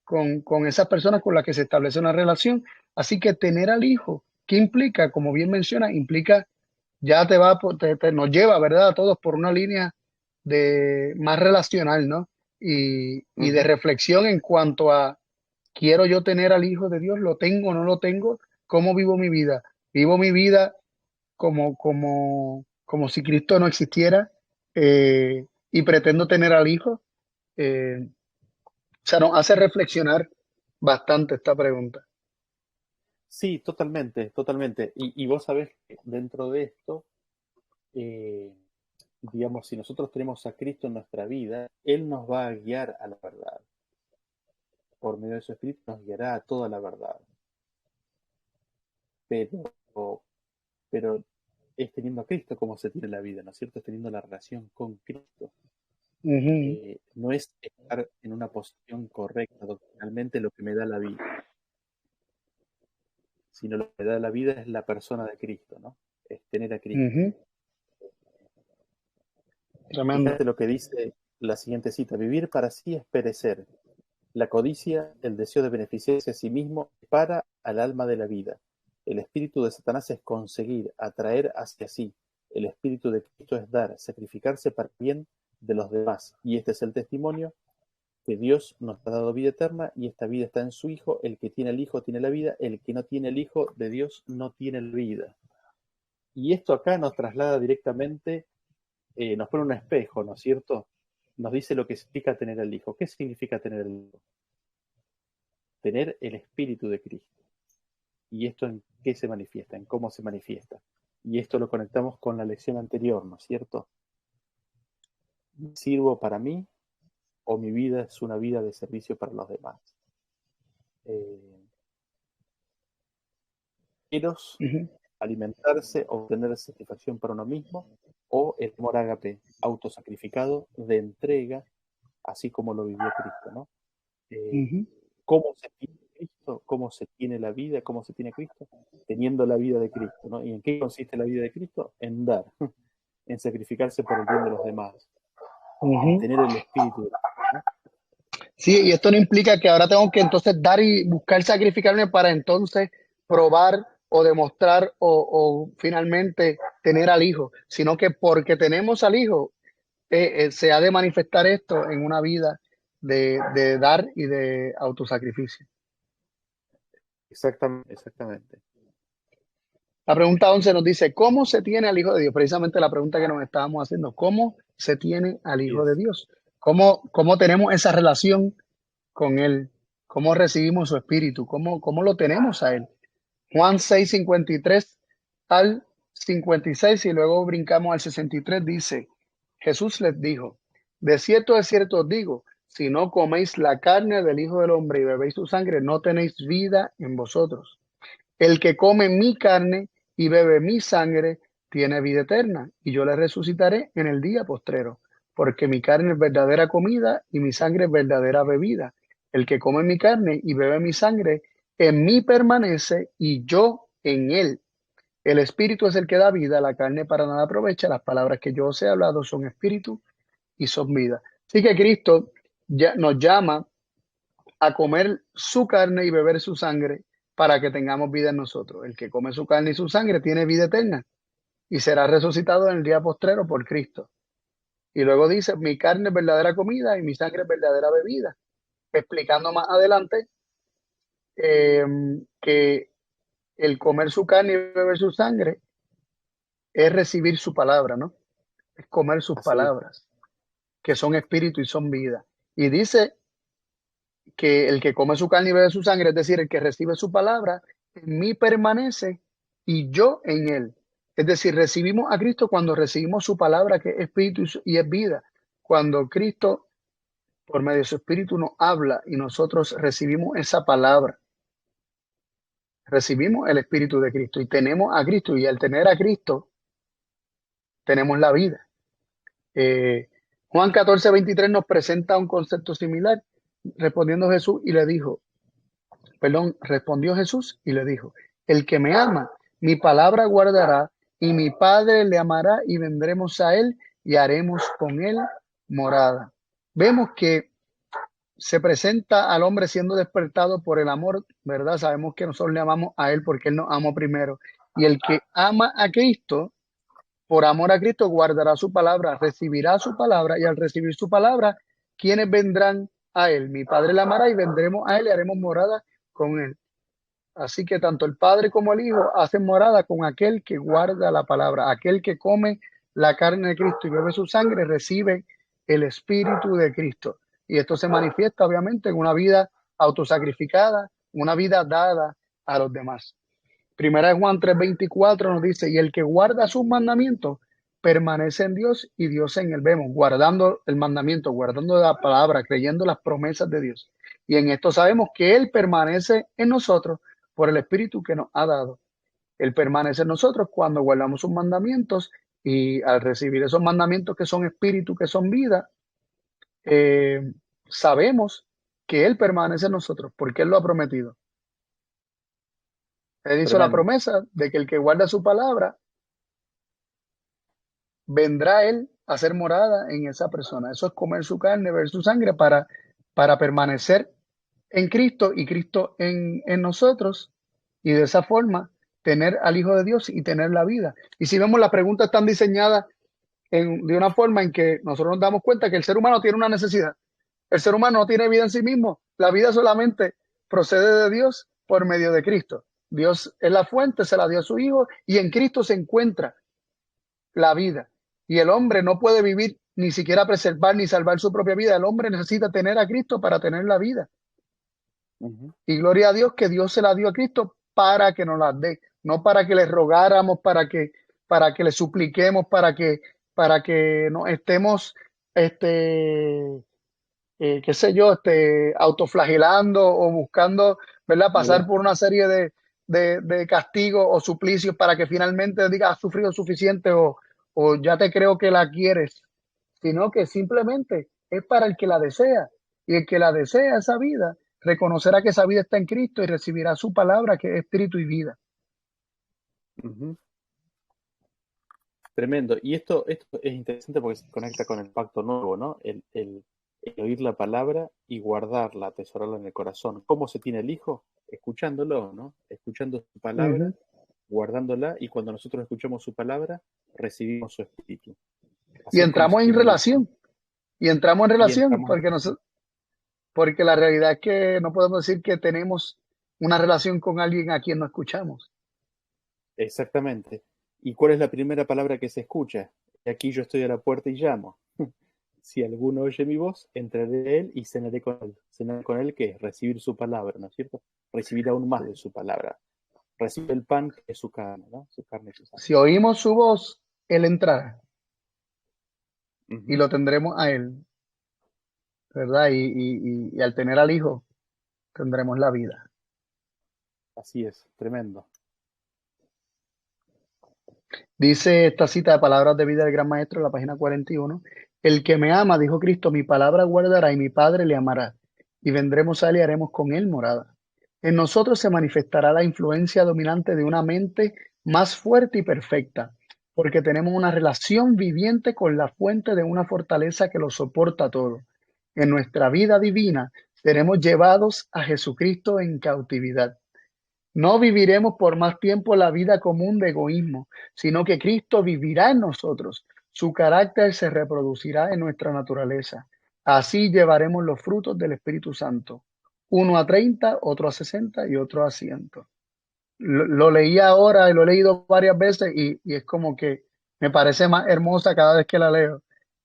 con esas personas con las que se establece una relación. Así que tener al hijo, ¿qué implica? Como bien menciona, implica, ya te va, nos lleva, ¿verdad? A todos por una línea de más relacional, ¿no? Y de Ujú. reflexión en cuanto a, ¿quiero yo tener al hijo de Dios? ¿Lo tengo o no lo tengo? ¿Cómo vivo mi vida? ¿Vivo mi vida como si Cristo no existiera y pretendo tener al hijo? O sea, nos hace reflexionar bastante esta pregunta. Sí, totalmente, totalmente. Y vos sabés que dentro de esto, eh, digamos, si nosotros tenemos a Cristo en nuestra vida, Él nos va a guiar a la verdad. Por medio de su Espíritu nos guiará a toda la verdad. Pero, pero es teniendo a Cristo como se tiene la vida, ¿no es cierto? Es teniendo la relación con Cristo. Ujú, No es estar en una posición correcta doctrinalmente lo que me da la vida, sino lo que me da la vida es la persona de Cristo, ¿no? Es tener a Cristo. ujú. Fíjate Tremendo. lo que dice la siguiente cita: vivir para sí es perecer. La codicia, el deseo de beneficiarse a sí mismo, para al alma de la vida. El espíritu de Satanás es conseguir, atraer hacia sí. El espíritu de Cristo es dar, sacrificarse para el bien de los demás. Y este es el testimonio que Dios nos ha dado vida eterna y esta vida está en su Hijo. El que tiene el Hijo tiene la vida, el que no tiene el Hijo de Dios no tiene la vida. Y esto acá nos traslada directamente, nos pone un espejo, ¿no es cierto? Nos dice lo que significa tener el Hijo. ¿Qué significa tener el Hijo? Tener el Espíritu de Cristo. ¿Y esto en qué se manifiesta? ¿En cómo se manifiesta? Y esto lo conectamos con la lección anterior, ¿no es cierto? ¿Sirvo para mí o mi vida es una vida de servicio para los demás? Eh, Eros, Ujú. alimentarse, obtener satisfacción para uno mismo, o el amor ágape, autosacrificado, de entrega, así como lo vivió Cristo, ¿no? Eh, Ujú. ¿Cómo se tiene Cristo? ¿Cómo se tiene la vida? ¿Cómo se tiene Cristo? Teniendo la vida de Cristo, ¿no? ¿Y en qué consiste la vida de Cristo? En dar, en sacrificarse por el bien de los demás, en Ujú. tener el espíritu de Cristo, ¿no? Sí, y esto no implica que ahora tengo que entonces dar y buscar sacrificarme para entonces probar o demostrar o finalmente tener al hijo, sino que porque tenemos al hijo, se ha de manifestar esto en una vida de dar y de autosacrificio. Exactamente, exactamente. La pregunta 11 nos dice, ¿cómo se tiene al Hijo de Dios? Precisamente la pregunta que nos estábamos haciendo, ¿cómo se tiene al Así Hijo de es. Dios? ¿Cómo tenemos esa relación con Él? ¿Cómo recibimos su Espíritu? ¿Cómo lo tenemos a Él? Juan 6:53 al 56 y luego brincamos al 63 dice, Jesús les dijo, de cierto os digo, si no coméis la carne del Hijo del Hombre y bebéis su sangre, no tenéis vida en vosotros. El que come mi carne y bebe mi sangre tiene vida eterna, y yo le resucitaré en el día postrero, porque mi carne es verdadera comida y mi sangre es verdadera bebida. El que come mi carne y bebe mi sangre, en mí permanece y yo en él. El espíritu es el que da vida, la carne para nada aprovecha. Las palabras que yo os he hablado son espíritu y son vida. Así que Cristo ya nos llama a comer su carne y beber su sangre para que tengamos vida en nosotros. El que come su carne y su sangre tiene vida eterna y será resucitado en el día postrero por Cristo. Y luego dice, mi carne es verdadera comida y mi sangre es verdadera bebida, explicando más adelante eh, que el comer su carne y beber su sangre es recibir su palabra, ¿no? Es comer sus Así es. palabras, que son espíritu y son vida. Y dice que el que come su carne y bebe su sangre, es decir, el que recibe su palabra, en mí permanece y yo en él. Es decir, recibimos a Cristo cuando recibimos su palabra, que es espíritu y es vida. Cuando Cristo, por medio de su espíritu, nos habla y nosotros recibimos esa palabra. recibimos el Espíritu de Cristo y tenemos a Cristo, y al tener a Cristo tenemos la vida. Juan 14:23 nos presenta un concepto similar. Respondiendo Jesús y le dijo, respondió Jesús y le dijo, el que me ama, mi palabra guardará, y mi Padre le amará, y vendremos a él y haremos con él morada. Vemos que se presenta al hombre siendo despertado por el amor, ¿verdad? Sabemos que nosotros le amamos a él porque él nos amó primero. Y el que ama a Cristo, por amor a Cristo, guardará su palabra, recibirá su palabra, y al recibir su palabra, ¿quiénes vendrán a él? Mi Padre le amará y vendremos a él y haremos morada con él. Así que tanto el Padre como el Hijo hacen morada con aquel que guarda la palabra, aquel que come la carne de Cristo y bebe su sangre, recibe el Espíritu de Cristo. Y esto se manifiesta obviamente en una vida autosacrificada, una vida dada a los demás. Primera de Juan 3:24 nos dice, y el que guarda sus mandamientos permanece en Dios y Dios en él. Vemos, guardando el mandamiento, guardando la palabra, creyendo las promesas de Dios. Y en esto sabemos que Él permanece en nosotros por el Espíritu que nos ha dado. Él permanece en nosotros cuando guardamos sus mandamientos, y al recibir esos mandamientos que son espíritu, que son vida, sabemos que Él permanece en nosotros porque Él lo ha prometido. Él hizo la Tremendo. promesa de que el que guarda su palabra, vendrá Él a hacer morada en esa persona. Eso es comer su carne, beber su sangre para permanecer en Cristo y Cristo en nosotros, y de esa forma tener al Hijo de Dios y tener la vida. Y si vemos, las preguntas están diseñadas de una forma en que nosotros nos damos cuenta que el ser humano tiene una necesidad. El ser humano no tiene vida en sí mismo. La vida solamente procede de Dios por medio de Cristo. Dios es la fuente, se la dio a su Hijo, y en Cristo se encuentra la vida. Y el hombre no puede vivir, ni siquiera preservar ni salvar su propia vida. El hombre necesita tener a Cristo para tener la vida. Ujú. Y gloria a Dios que Dios se la dio a Cristo para que nos la dé, no para que le rogáramos, para que le supliquemos, para que nos estemos, qué sé yo, autoflagelando o buscando, ¿verdad? Pasar Mira, por una serie de castigos o suplicios para que finalmente diga, has sufrido suficiente, o ya te creo que la quieres, sino que simplemente es para el que la desea. Y el que la desea, esa vida, reconocerá que esa vida está en Cristo y recibirá su palabra, que es espíritu y vida. ujú, tremendo. Y esto es interesante porque se conecta con el pacto nuevo, ¿no? El oír la palabra y guardarla, atesorarla en el corazón. ¿Cómo se tiene el Hijo? Escuchándolo, ¿no? Escuchando su palabra, Ujú. guardándola, y cuando nosotros escuchamos su palabra, recibimos su espíritu. Y Así es como se entramos en tiene el Hijo, ¿no? relación, y entramos en Y relación, entramos en porque, relación. porque la realidad es que no podemos decir que tenemos una relación con alguien a quien no escuchamos. Exactamente. ¿Y cuál es la primera palabra que se escucha? Y aquí yo estoy a la puerta y llamo. Si alguno oye mi voz, entraré a él y cenaré con él. Cenar con él, que es recibir su palabra, ¿no es cierto? Recibir aún más de su palabra. Recibe el pan, que es su carne, ¿no? Su carne y su sangre. Si oímos su voz, Él entrará y Ujú. lo tendremos a Él, ¿verdad? Y al tener al Hijo, tendremos la vida. Así es, tremendo. Dice esta cita de Palabras de Vida del Gran Maestro, en la página 41, el que me ama, dijo Cristo, mi palabra guardará y mi Padre le amará, y vendremos a él y haremos con él morada. En nosotros se manifestará la influencia dominante de una mente más fuerte y perfecta, porque tenemos una relación viviente con la fuente de una fortaleza que lo soporta todo. En nuestra vida divina seremos llevados a Jesucristo en cautividad. No viviremos por más tiempo la vida común de egoísmo, sino que Cristo vivirá en nosotros. Su carácter se reproducirá en nuestra naturaleza. Así llevaremos los frutos del Espíritu Santo. Uno a 30, otro a 60 y otro a 100. Lo leí ahora y lo he leído varias veces, y es como que me parece más hermosa cada vez que la leo.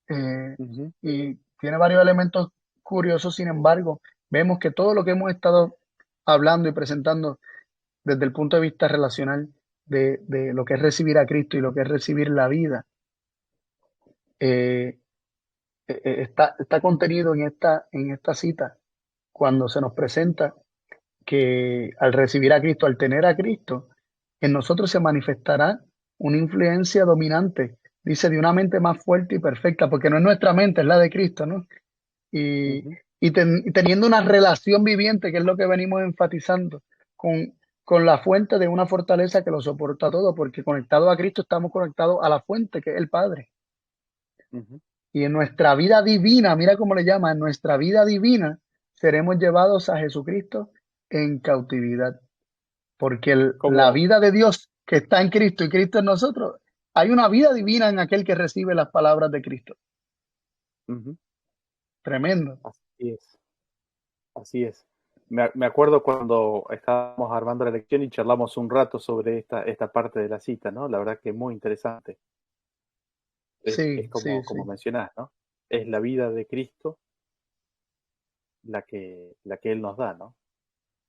Eh, Ujú. y tiene varios elementos curiosos. Sin embargo, vemos que todo lo que hemos estado hablando y presentando desde el punto de vista relacional de lo que es recibir a Cristo y lo que es recibir la vida, eh, está contenido en esta cita, cuando se nos presenta que al recibir a Cristo, al tener a Cristo, en nosotros se manifestará una influencia dominante, dice, de una mente más fuerte y perfecta, porque no es nuestra mente, es la de Cristo, ¿no? Y, Ujú, y teniendo una relación viviente, que es lo que venimos enfatizando, con, con la fuente de una fortaleza que lo soporta todo, porque conectados a Cristo estamos conectados a la fuente, que es el Padre. ujú. Y en nuestra vida divina, mira cómo le llama, en nuestra vida divina seremos llevados a Jesucristo en cautividad, porque la Como, vida de Dios que está en Cristo y Cristo en nosotros, hay una vida divina en aquel que recibe las palabras de Cristo. ujú, Tremendo. así es, así es. Me acuerdo cuando estábamos armando la lección y charlamos un rato sobre esta parte de la cita, ¿no? La verdad que muy interesante. Es Sí, sí, como, sí. como mencionás, ¿no? Es la vida de Cristo la que Él nos da, ¿no?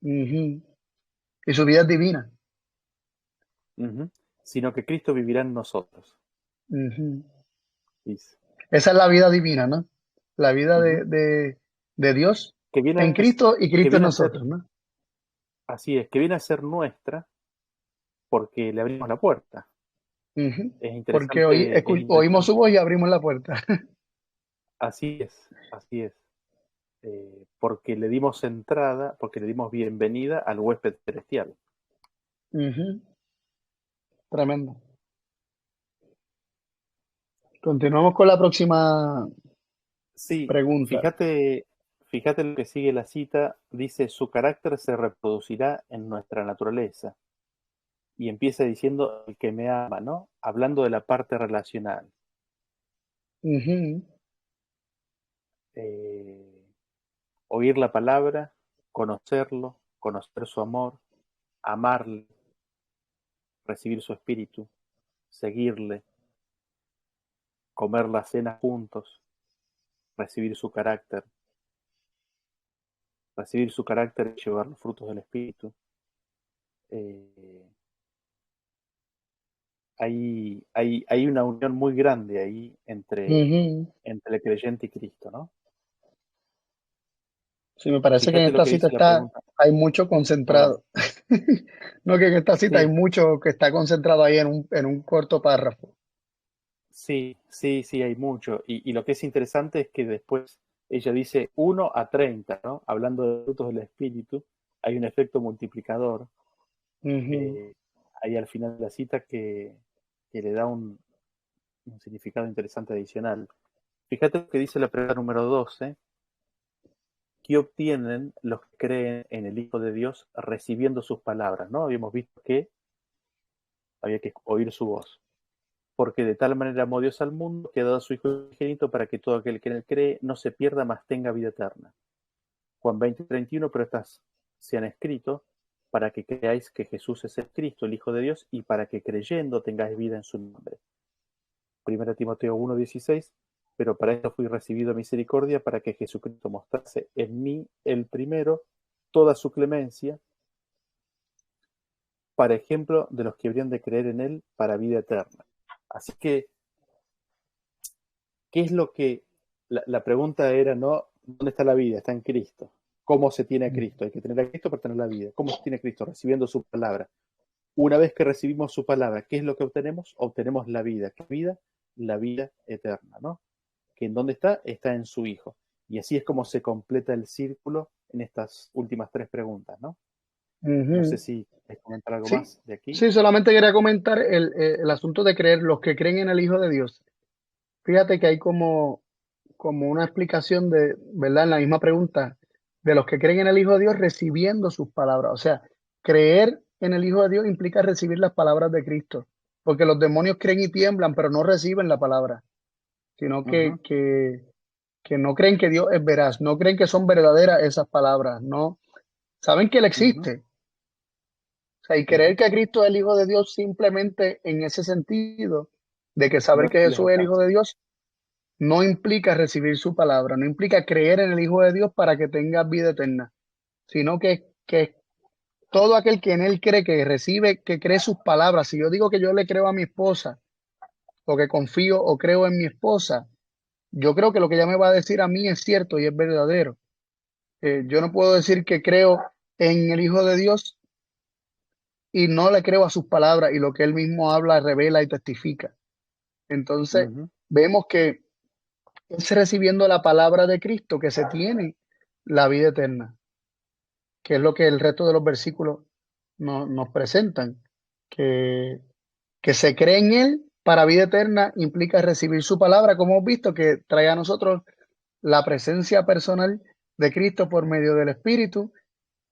Ujú. Y su vida es divina. Ujú. Sino que Cristo vivirá en nosotros, Ujú. dice. Esa es la vida divina, ¿no? La vida Ujú. de Dios Que en viene, Cristo y que Cristo en viene a ser, nosotros, ¿no? así es, que viene a ser nuestra porque le abrimos la puerta. Ujú. Es Porque interesante, es oímos su interesante. voz y abrimos la puerta. Así es, así es. Porque le dimos entrada, porque le dimos bienvenida al huésped celestial. Ujú. Tremendo. Continuamos con la próxima Sí, pregunta. fíjate lo que sigue la cita, dice, su carácter se reproducirá en nuestra naturaleza. Y empieza diciendo el que me ama, ¿no? Hablando de la parte relacional. Ujú. Eh, Oír la palabra, conocerlo, conocer su amor, amarle, recibir su espíritu, seguirle, comer la cena juntos, recibir su carácter, y llevar los frutos del espíritu. Eh, hay una unión muy grande ahí Ujú. entre el creyente y Cristo, ¿no? Sí, me parece que en Fíjate lo esta que cita dice la está, pregunta. hay mucho Perdón. concentrado. No, que en esta cita hay Sí, mucho que está concentrado ahí en un corto párrafo. sí, sí, sí, hay mucho. Y lo que es interesante es que después ella dice 1 a 30, ¿no? Hablando de frutos del Espíritu, hay un efecto multiplicador Ujú. eh, ahí al final de la cita que le da un significado interesante adicional. Fíjate lo que dice la pregunta número 12. ¿Qué obtienen los que creen en el Hijo de Dios recibiendo sus palabras? ¿No? Habíamos visto que había que oír su voz. Porque de tal manera amó Dios al mundo que ha dado a su Hijo unigénito para que todo aquel que en él cree no se pierda, mas tenga vida eterna. Juan 20:31, pero estas se han escrito para que creáis que Jesús es el Cristo, el Hijo de Dios, y para que creyendo tengáis vida en su nombre. 1 Timoteo 1:16, pero para esto fui recibido misericordia para que Jesucristo mostrase en mí el primero toda su clemencia, para ejemplo de los que habrían de creer en él para vida eterna. Así que ¿qué es lo que la pregunta era, no, ¿dónde está la vida? Está en Cristo. ¿Cómo se tiene a Cristo? Hay que tener a Cristo para tener la vida. ¿Cómo se tiene a Cristo? Recibiendo su palabra. Una vez que recibimos su palabra, ¿qué es lo que obtenemos? Obtenemos la vida. ¿Qué vida? La vida eterna, ¿no? Que en dónde está, está en su Hijo. Y así es como se completa el círculo en estas últimas tres preguntas, ¿no? No sé Ujú. si quieres comentar algo Sí, más de aquí. sí, solamente quería comentar el asunto de creer, los que creen en el Hijo de Dios. Fíjate que hay como una explicación de, ¿verdad? En la misma pregunta, de los que creen en el Hijo de Dios recibiendo sus palabras. O sea, creer en el Hijo de Dios implica recibir las palabras de Cristo, porque los demonios creen y tiemblan, pero no reciben la palabra, sino Ujú, que no creen que Dios es veraz, no creen que son verdaderas esas palabras, no saben que Él ujú, existe. O sea, y creer ujú. que Cristo es el Hijo de Dios simplemente en ese sentido de que No saber que les Jesús es el Hijo alcanza. de Dios no implica recibir su palabra, no implica creer en el Hijo de Dios para que tenga vida eterna, sino que todo aquel que en Él cree, que recibe, que cree sus palabras. Si yo digo que yo le creo a mi esposa, o que confío o creo en mi esposa, yo creo que lo que ella me va a decir a mí es cierto y es verdadero. Yo no puedo decir que creo en el Hijo de Dios y no le creo a sus palabras y lo que él mismo habla, revela y testifica. Entonces, Ujú. vemos que es recibiendo la palabra de Cristo que se tiene la vida eterna, que es lo que el resto de los versículos nos presentan, que, que se cree en Él para vida eterna implica recibir su palabra, como hemos visto, que trae a nosotros la presencia personal de Cristo por medio del Espíritu,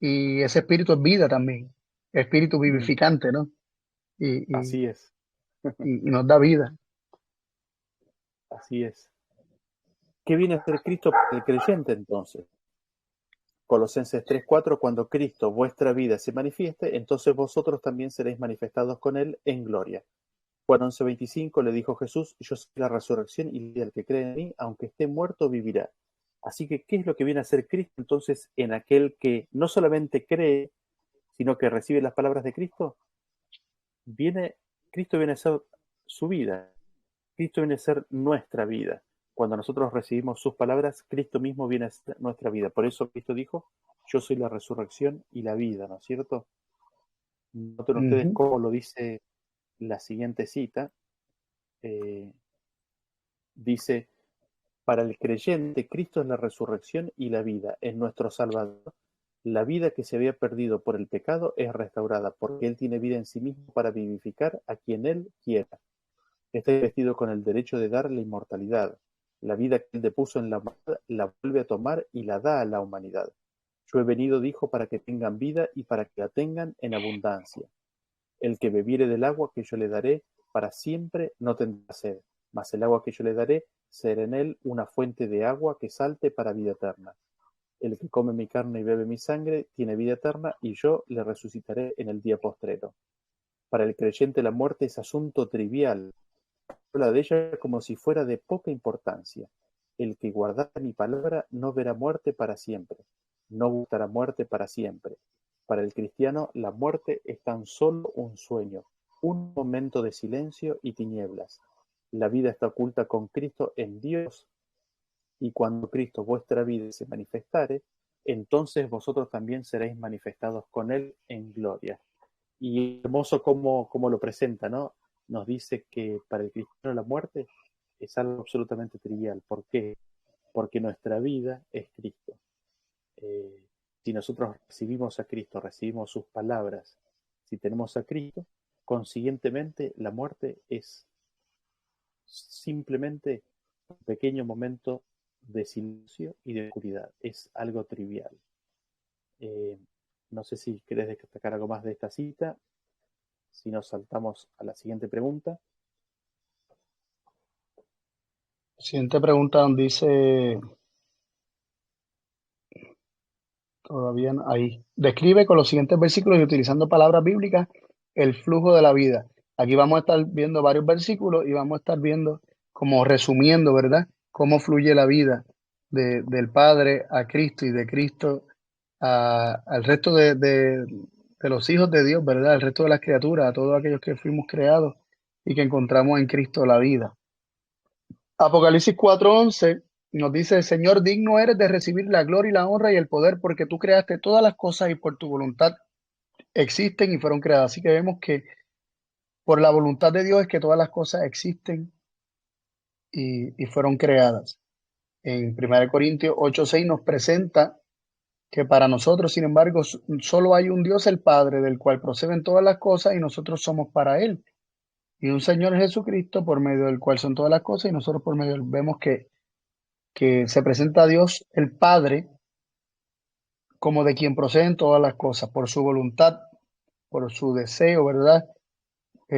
y ese Espíritu es vida también, Espíritu Mm. vivificante, ¿no? Y, y, Así es, y nos da vida. así es. ¿Qué viene a ser Cristo para el creyente entonces? Colosenses 3:4, cuando Cristo, vuestra vida, se manifieste, entonces vosotros también seréis manifestados con Él en gloria. Juan 11:25 le dijo Jesús, yo soy la resurrección y la vida, el que cree en mí, aunque esté muerto, vivirá. Así que, ¿qué es lo que viene a ser Cristo entonces en aquel que no solamente cree, sino que recibe las palabras de Cristo? Viene, Cristo viene a ser su vida, Cristo viene a ser nuestra vida. Cuando nosotros recibimos sus palabras, Cristo mismo viene a ser nuestra vida. Por eso Cristo dijo, yo soy la resurrección y la vida, ¿no es cierto? Noten ustedes Ujú, cómo lo dice la siguiente cita. eh, Dice, para el creyente, Cristo es la resurrección y la vida, es nuestro Salvador. La vida que se había perdido por el pecado es restaurada, porque Él tiene vida en sí mismo para vivificar a quien Él quiera. Está investido con el derecho de dar la inmortalidad. La vida que Él depuso en la humanidad la vuelve a tomar y la da a la humanidad. Yo he venido, dijo, para que tengan vida y para que la tengan en abundancia. El que bebiere del agua que yo le daré, para siempre no tendrá sed, mas el agua que yo le daré será en él una fuente de agua que salte para vida eterna. El que come mi carne y bebe mi sangre tiene vida eterna, y yo le resucitaré en el día postrero. Para el creyente la muerte es asunto trivial, habla de ella como si fuera de poca importancia. El que guardara mi palabra no verá muerte para siempre, no gustará muerte para siempre. Para el cristiano, la muerte es tan solo un sueño, un momento de silencio y tinieblas. La vida está oculta con Cristo en Dios, y cuando Cristo vuestra vida se manifestare, entonces vosotros también seréis manifestados con Él en gloria. Y hermoso cómo lo presenta, ¿no? Nos dice que para el cristiano la muerte es algo absolutamente trivial. ¿Por qué? Porque nuestra vida es Cristo. Eh, si nosotros recibimos a Cristo, recibimos sus palabras, si tenemos a Cristo, consiguientemente la muerte es simplemente un pequeño momento de silencio y de oscuridad. Es algo trivial. Eh, no sé si querés destacar algo más de esta cita. Si nos saltamos a la siguiente pregunta. siguiente pregunta donde dice, todavía ahí, describe con los siguientes versículos y utilizando palabras bíblicas el flujo de la vida. Aquí vamos a estar viendo varios versículos y vamos a estar viendo, como resumiendo, ¿verdad? Cómo fluye la vida del Padre a Cristo y de Cristo al resto de los hijos de Dios, ¿verdad? Al resto de las criaturas, a todos aquellos que fuimos creados y que encontramos en Cristo la vida. Apocalipsis 4:11 nos dice, Señor, digno eres de recibir la gloria y la honra y el poder, porque tú creaste todas las cosas y por tu voluntad existen y fueron creadas. Así que vemos que por la voluntad de Dios es que todas las cosas existen y fueron creadas. En 1 Corintios 8:6 nos presenta que para nosotros, sin embargo, solo hay un Dios, el Padre, del cual proceden todas las cosas y nosotros somos para Él. Y un Señor Jesucristo, por medio del cual son todas las cosas y nosotros por medio de él. Vemos que se presenta a Dios el Padre como de quien proceden todas las cosas, por su voluntad, por su deseo, ¿verdad?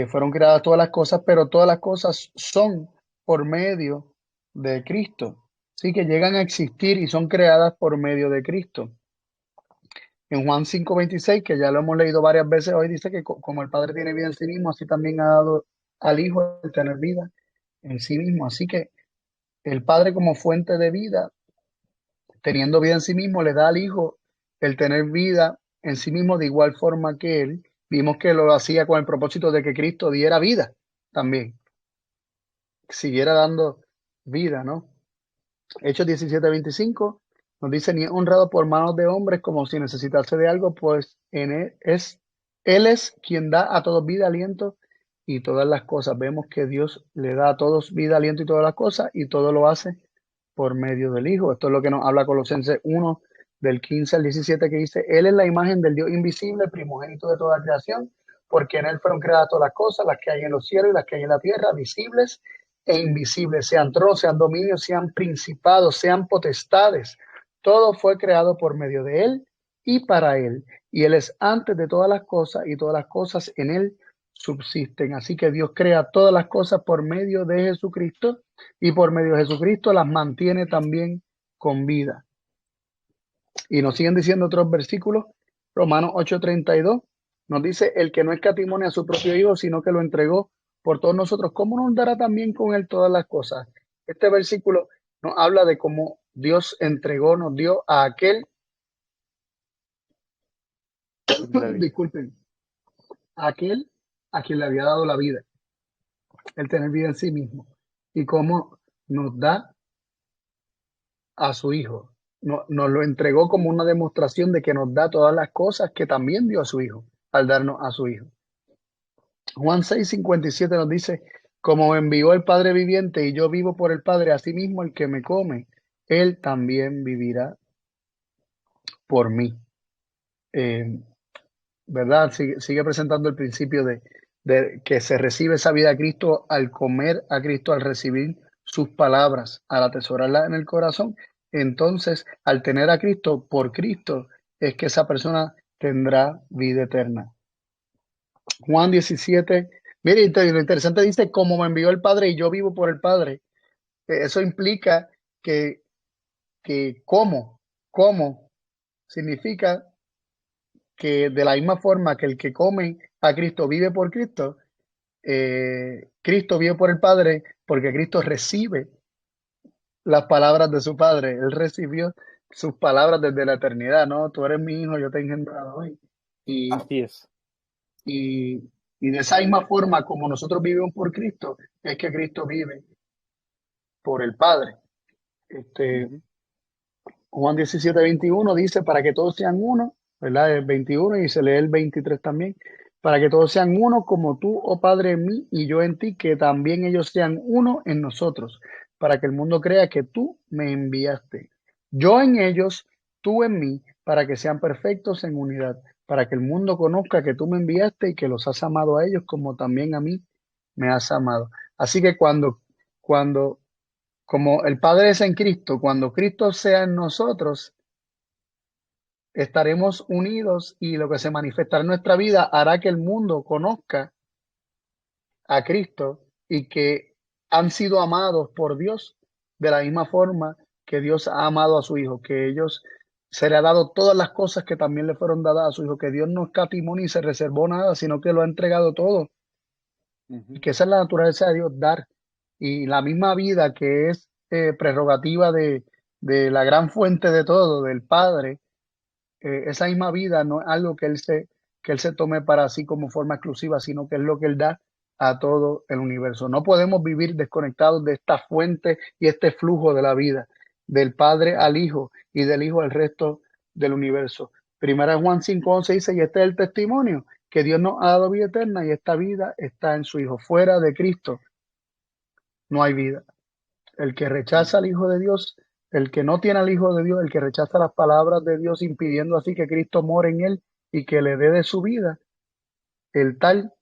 Fueron creadas todas las cosas, pero todas las cosas son por medio de Cristo. Sí, que llegan a existir y son creadas por medio de Cristo. En Juan 5:26, que ya lo hemos leído varias veces hoy, dice que como el Padre tiene vida en sí mismo, así también ha dado al Hijo el tener vida en sí mismo. Así que el Padre como fuente de vida, teniendo vida en sí mismo, le da al Hijo el tener vida en sí mismo de igual forma que Él. Vimos que lo hacía con el propósito de que Cristo diera vida también, siguiera dando vida, ¿no? Hechos 17:25 Nos dice, ni es honrado por manos de hombres como si necesitase de algo, pues Él es quien da a todos vida, aliento y todas las cosas. Vemos que Dios le da a todos vida, aliento y todas las cosas, y todo lo hace por medio del Hijo. Esto es lo que nos habla Colosenses 1, del 15 al 17, que dice, Él es la imagen del Dios invisible, primogénito de toda creación, porque en Él fueron creadas todas las cosas, las que hay en los cielos y las que hay en la tierra, visibles e invisibles, sean tronos, sean dominios, sean principados, sean potestades. Todo fue creado por medio de Él y para Él. Y Él es antes de todas las cosas y todas las cosas en Él subsisten. Así que Dios crea todas las cosas por medio de Jesucristo y por medio de Jesucristo las mantiene también con vida. Y nos siguen diciendo otros versículos. Romanos 8:32 nos dice, el que no escatimó a su propio Hijo, sino que lo entregó por todos nosotros, ¿cómo nos dará también con Él todas las cosas? Este versículo nos habla de cómo Dios entregó, nos dio a aquel, Tiene la vida. disculpen, a aquel a quien le había dado la vida, el tener vida en sí mismo, y cómo nos da a su Hijo. Nos lo entregó como una demostración de que nos da todas las cosas que también dio a su Hijo, al darnos a su Hijo. Juan 6:57 nos dice, como me envió el Padre viviente y yo vivo por el Padre, asimismo el que me come, él también vivirá por mí. Eh, ¿Verdad? Sigue presentando el principio de que se recibe esa vida a Cristo al comer a Cristo, al recibir sus palabras, al atesorarlas en el corazón. Entonces, al tener a Cristo, por Cristo, es que esa persona tendrá vida eterna. Juan 17, mire, lo interesante dice, como me envió el Padre y yo vivo por el Padre. Eso implica que, que cómo significa que de la misma forma que el que come a Cristo vive por Cristo, Cristo vive por el Padre porque Cristo recibe las palabras de su Padre. Él recibió sus palabras desde la eternidad, ¿no? Tú eres mi hijo, yo te he engendrado hoy. Y, Así es. y, y de esa misma forma como nosotros vivimos por Cristo, es que Cristo vive por el Padre. Este, Ujú. Juan 17:21 dice, para que todos sean uno, ¿verdad? El 21 y se lee el 23 también, para que todos sean uno como tú, oh Padre, en mí y yo en ti, que también ellos sean uno en nosotros, para que el mundo crea que tú me enviaste. Yo en ellos, tú en mí, para que sean perfectos en unidad, para que el mundo conozca que tú me enviaste y que los has amado a ellos como también a mí me has amado. Así que cuando como el Padre es en Cristo, cuando Cristo sea en nosotros, estaremos unidos y lo que se manifestará en nuestra vida hará que el mundo conozca a Cristo y que han sido amados por Dios de la misma forma que Dios ha amado a su Hijo, que ellos se le ha dado todas las cosas que también le fueron dadas a su Hijo, que Dios no escatimó ni se reservó nada, sino que lo ha entregado todo y Ujú. que esa es la naturaleza de Dios, dar. Y la misma vida que es prerrogativa de la gran fuente de todo, del Padre, esa misma vida no es algo que él se tome para sí como forma exclusiva, sino que es lo que Él da a todo el universo. No podemos vivir desconectados de esta fuente y este flujo de la vida, del Padre al Hijo y del Hijo al resto del universo. Primera Juan 5:11 dice, y este es el testimonio, que Dios nos ha dado vida eterna y esta vida está en su Hijo. Fuera de Cristo no hay vida. El que rechaza al Ujú. Hijo de Dios, el que no tiene al Hijo de Dios, el que rechaza las palabras de Dios, impidiendo así que Cristo more en él y que le dé de su vida, el tal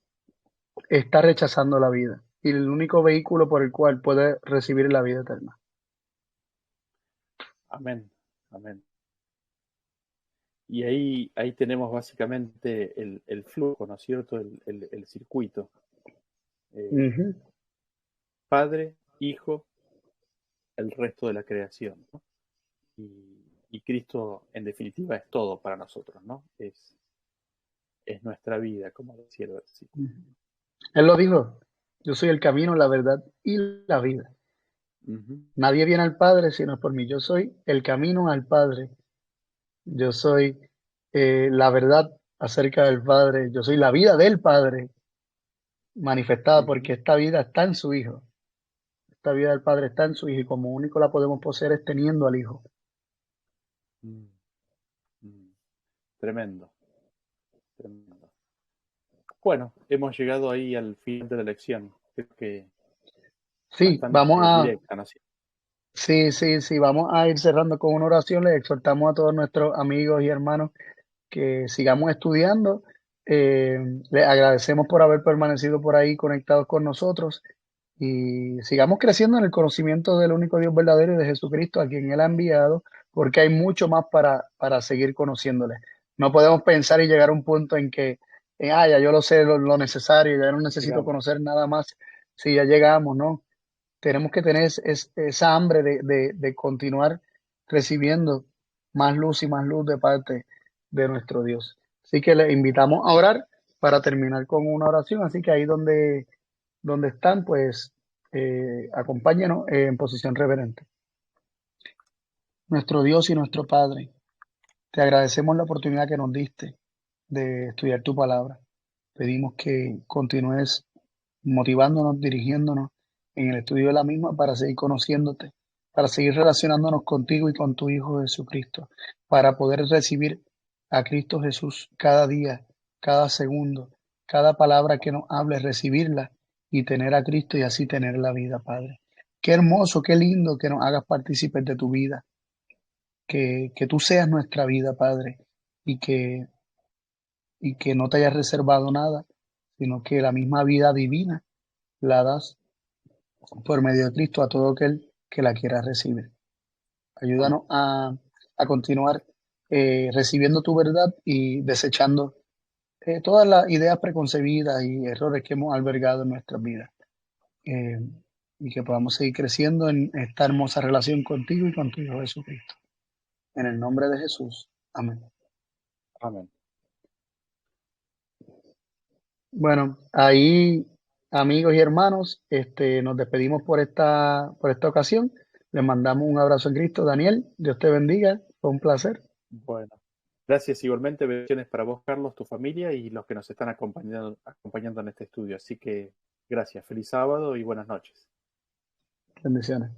está rechazando la vida y el único vehículo por el cual puede recibir la vida eterna. Amén. Amén. Y ahí tenemos básicamente el flujo, ¿no es cierto? El circuito. Eh, Ujú, Padre, Hijo, el resto de la creación, ¿no? Y Cristo, en definitiva, es todo para nosotros, ¿no? Es nuestra vida, como decía el versículo. ujú. Él lo dijo, yo soy el camino, la verdad y la vida. Ujú. Nadie viene al Padre sino por mí. Yo soy el camino al Padre. Yo soy la verdad acerca del Padre. Yo soy la vida del Padre manifestada Ujú. porque esta vida está en su Hijo. Esta vida del Padre está en su Hijo y como único la podemos poseer es teniendo al Hijo. Mm, mm. Tremendo, tremendo. Bueno, hemos llegado ahí al final de la lección. Creo que Sí, bastante directa, ¿no? Sí. sí, vamos a ir cerrando con una oración. Les exhortamos a todos nuestros amigos y hermanos que sigamos estudiando. Eh, Les agradecemos por haber permanecido por ahí conectados con nosotros y sigamos creciendo en el conocimiento del único Dios verdadero y de Jesucristo, a quien Él ha enviado, porque hay mucho más para seguir conociéndole. No podemos pensar y llegar a un punto en que, ya yo lo sé lo necesario, ya no necesito Llegamos. conocer nada más. Si ya llegamos, ¿no? Tenemos que tener esa hambre de continuar recibiendo más luz de parte de nuestro Dios. Así que les invitamos a orar para terminar con una oración. Así que ahí donde están, pues acompáñenos en posición reverente. Nuestro Dios y nuestro Padre, te agradecemos la oportunidad que nos diste de estudiar tu palabra. Pedimos que continúes motivándonos, dirigiéndonos en el estudio de la misma para seguir conociéndote, para seguir relacionándonos contigo y con tu Hijo Jesucristo, para poder recibir a Cristo Jesús cada día, cada segundo, cada palabra que nos hable, recibirla y tener a Cristo y así tener la vida, Padre. Qué hermoso, qué lindo que nos hagas partícipes de tu vida, que tú seas nuestra vida, Padre, y que no te hayas reservado nada, sino que la misma vida divina la das por medio de Cristo a todo aquel que la quiera recibir. Amén. Ayúdanos a continuar recibiendo tu verdad y desechando todas las ideas preconcebidas y errores que hemos albergado en nuestras vidas. Eh, y que podamos seguir creciendo en esta hermosa relación contigo y con tu Hijo Jesucristo. En el nombre de Jesús. Amén. Amén. Bueno, ahí, amigos y hermanos, nos despedimos por esta ocasión. Les mandamos un abrazo en Cristo. Daniel, Dios te bendiga. Fue un placer. Bueno, gracias igualmente. Bendiciones para vos, Carlos, tu familia y los que nos están acompañando en este estudio. Así que gracias. Feliz sábado y buenas noches. Bendiciones.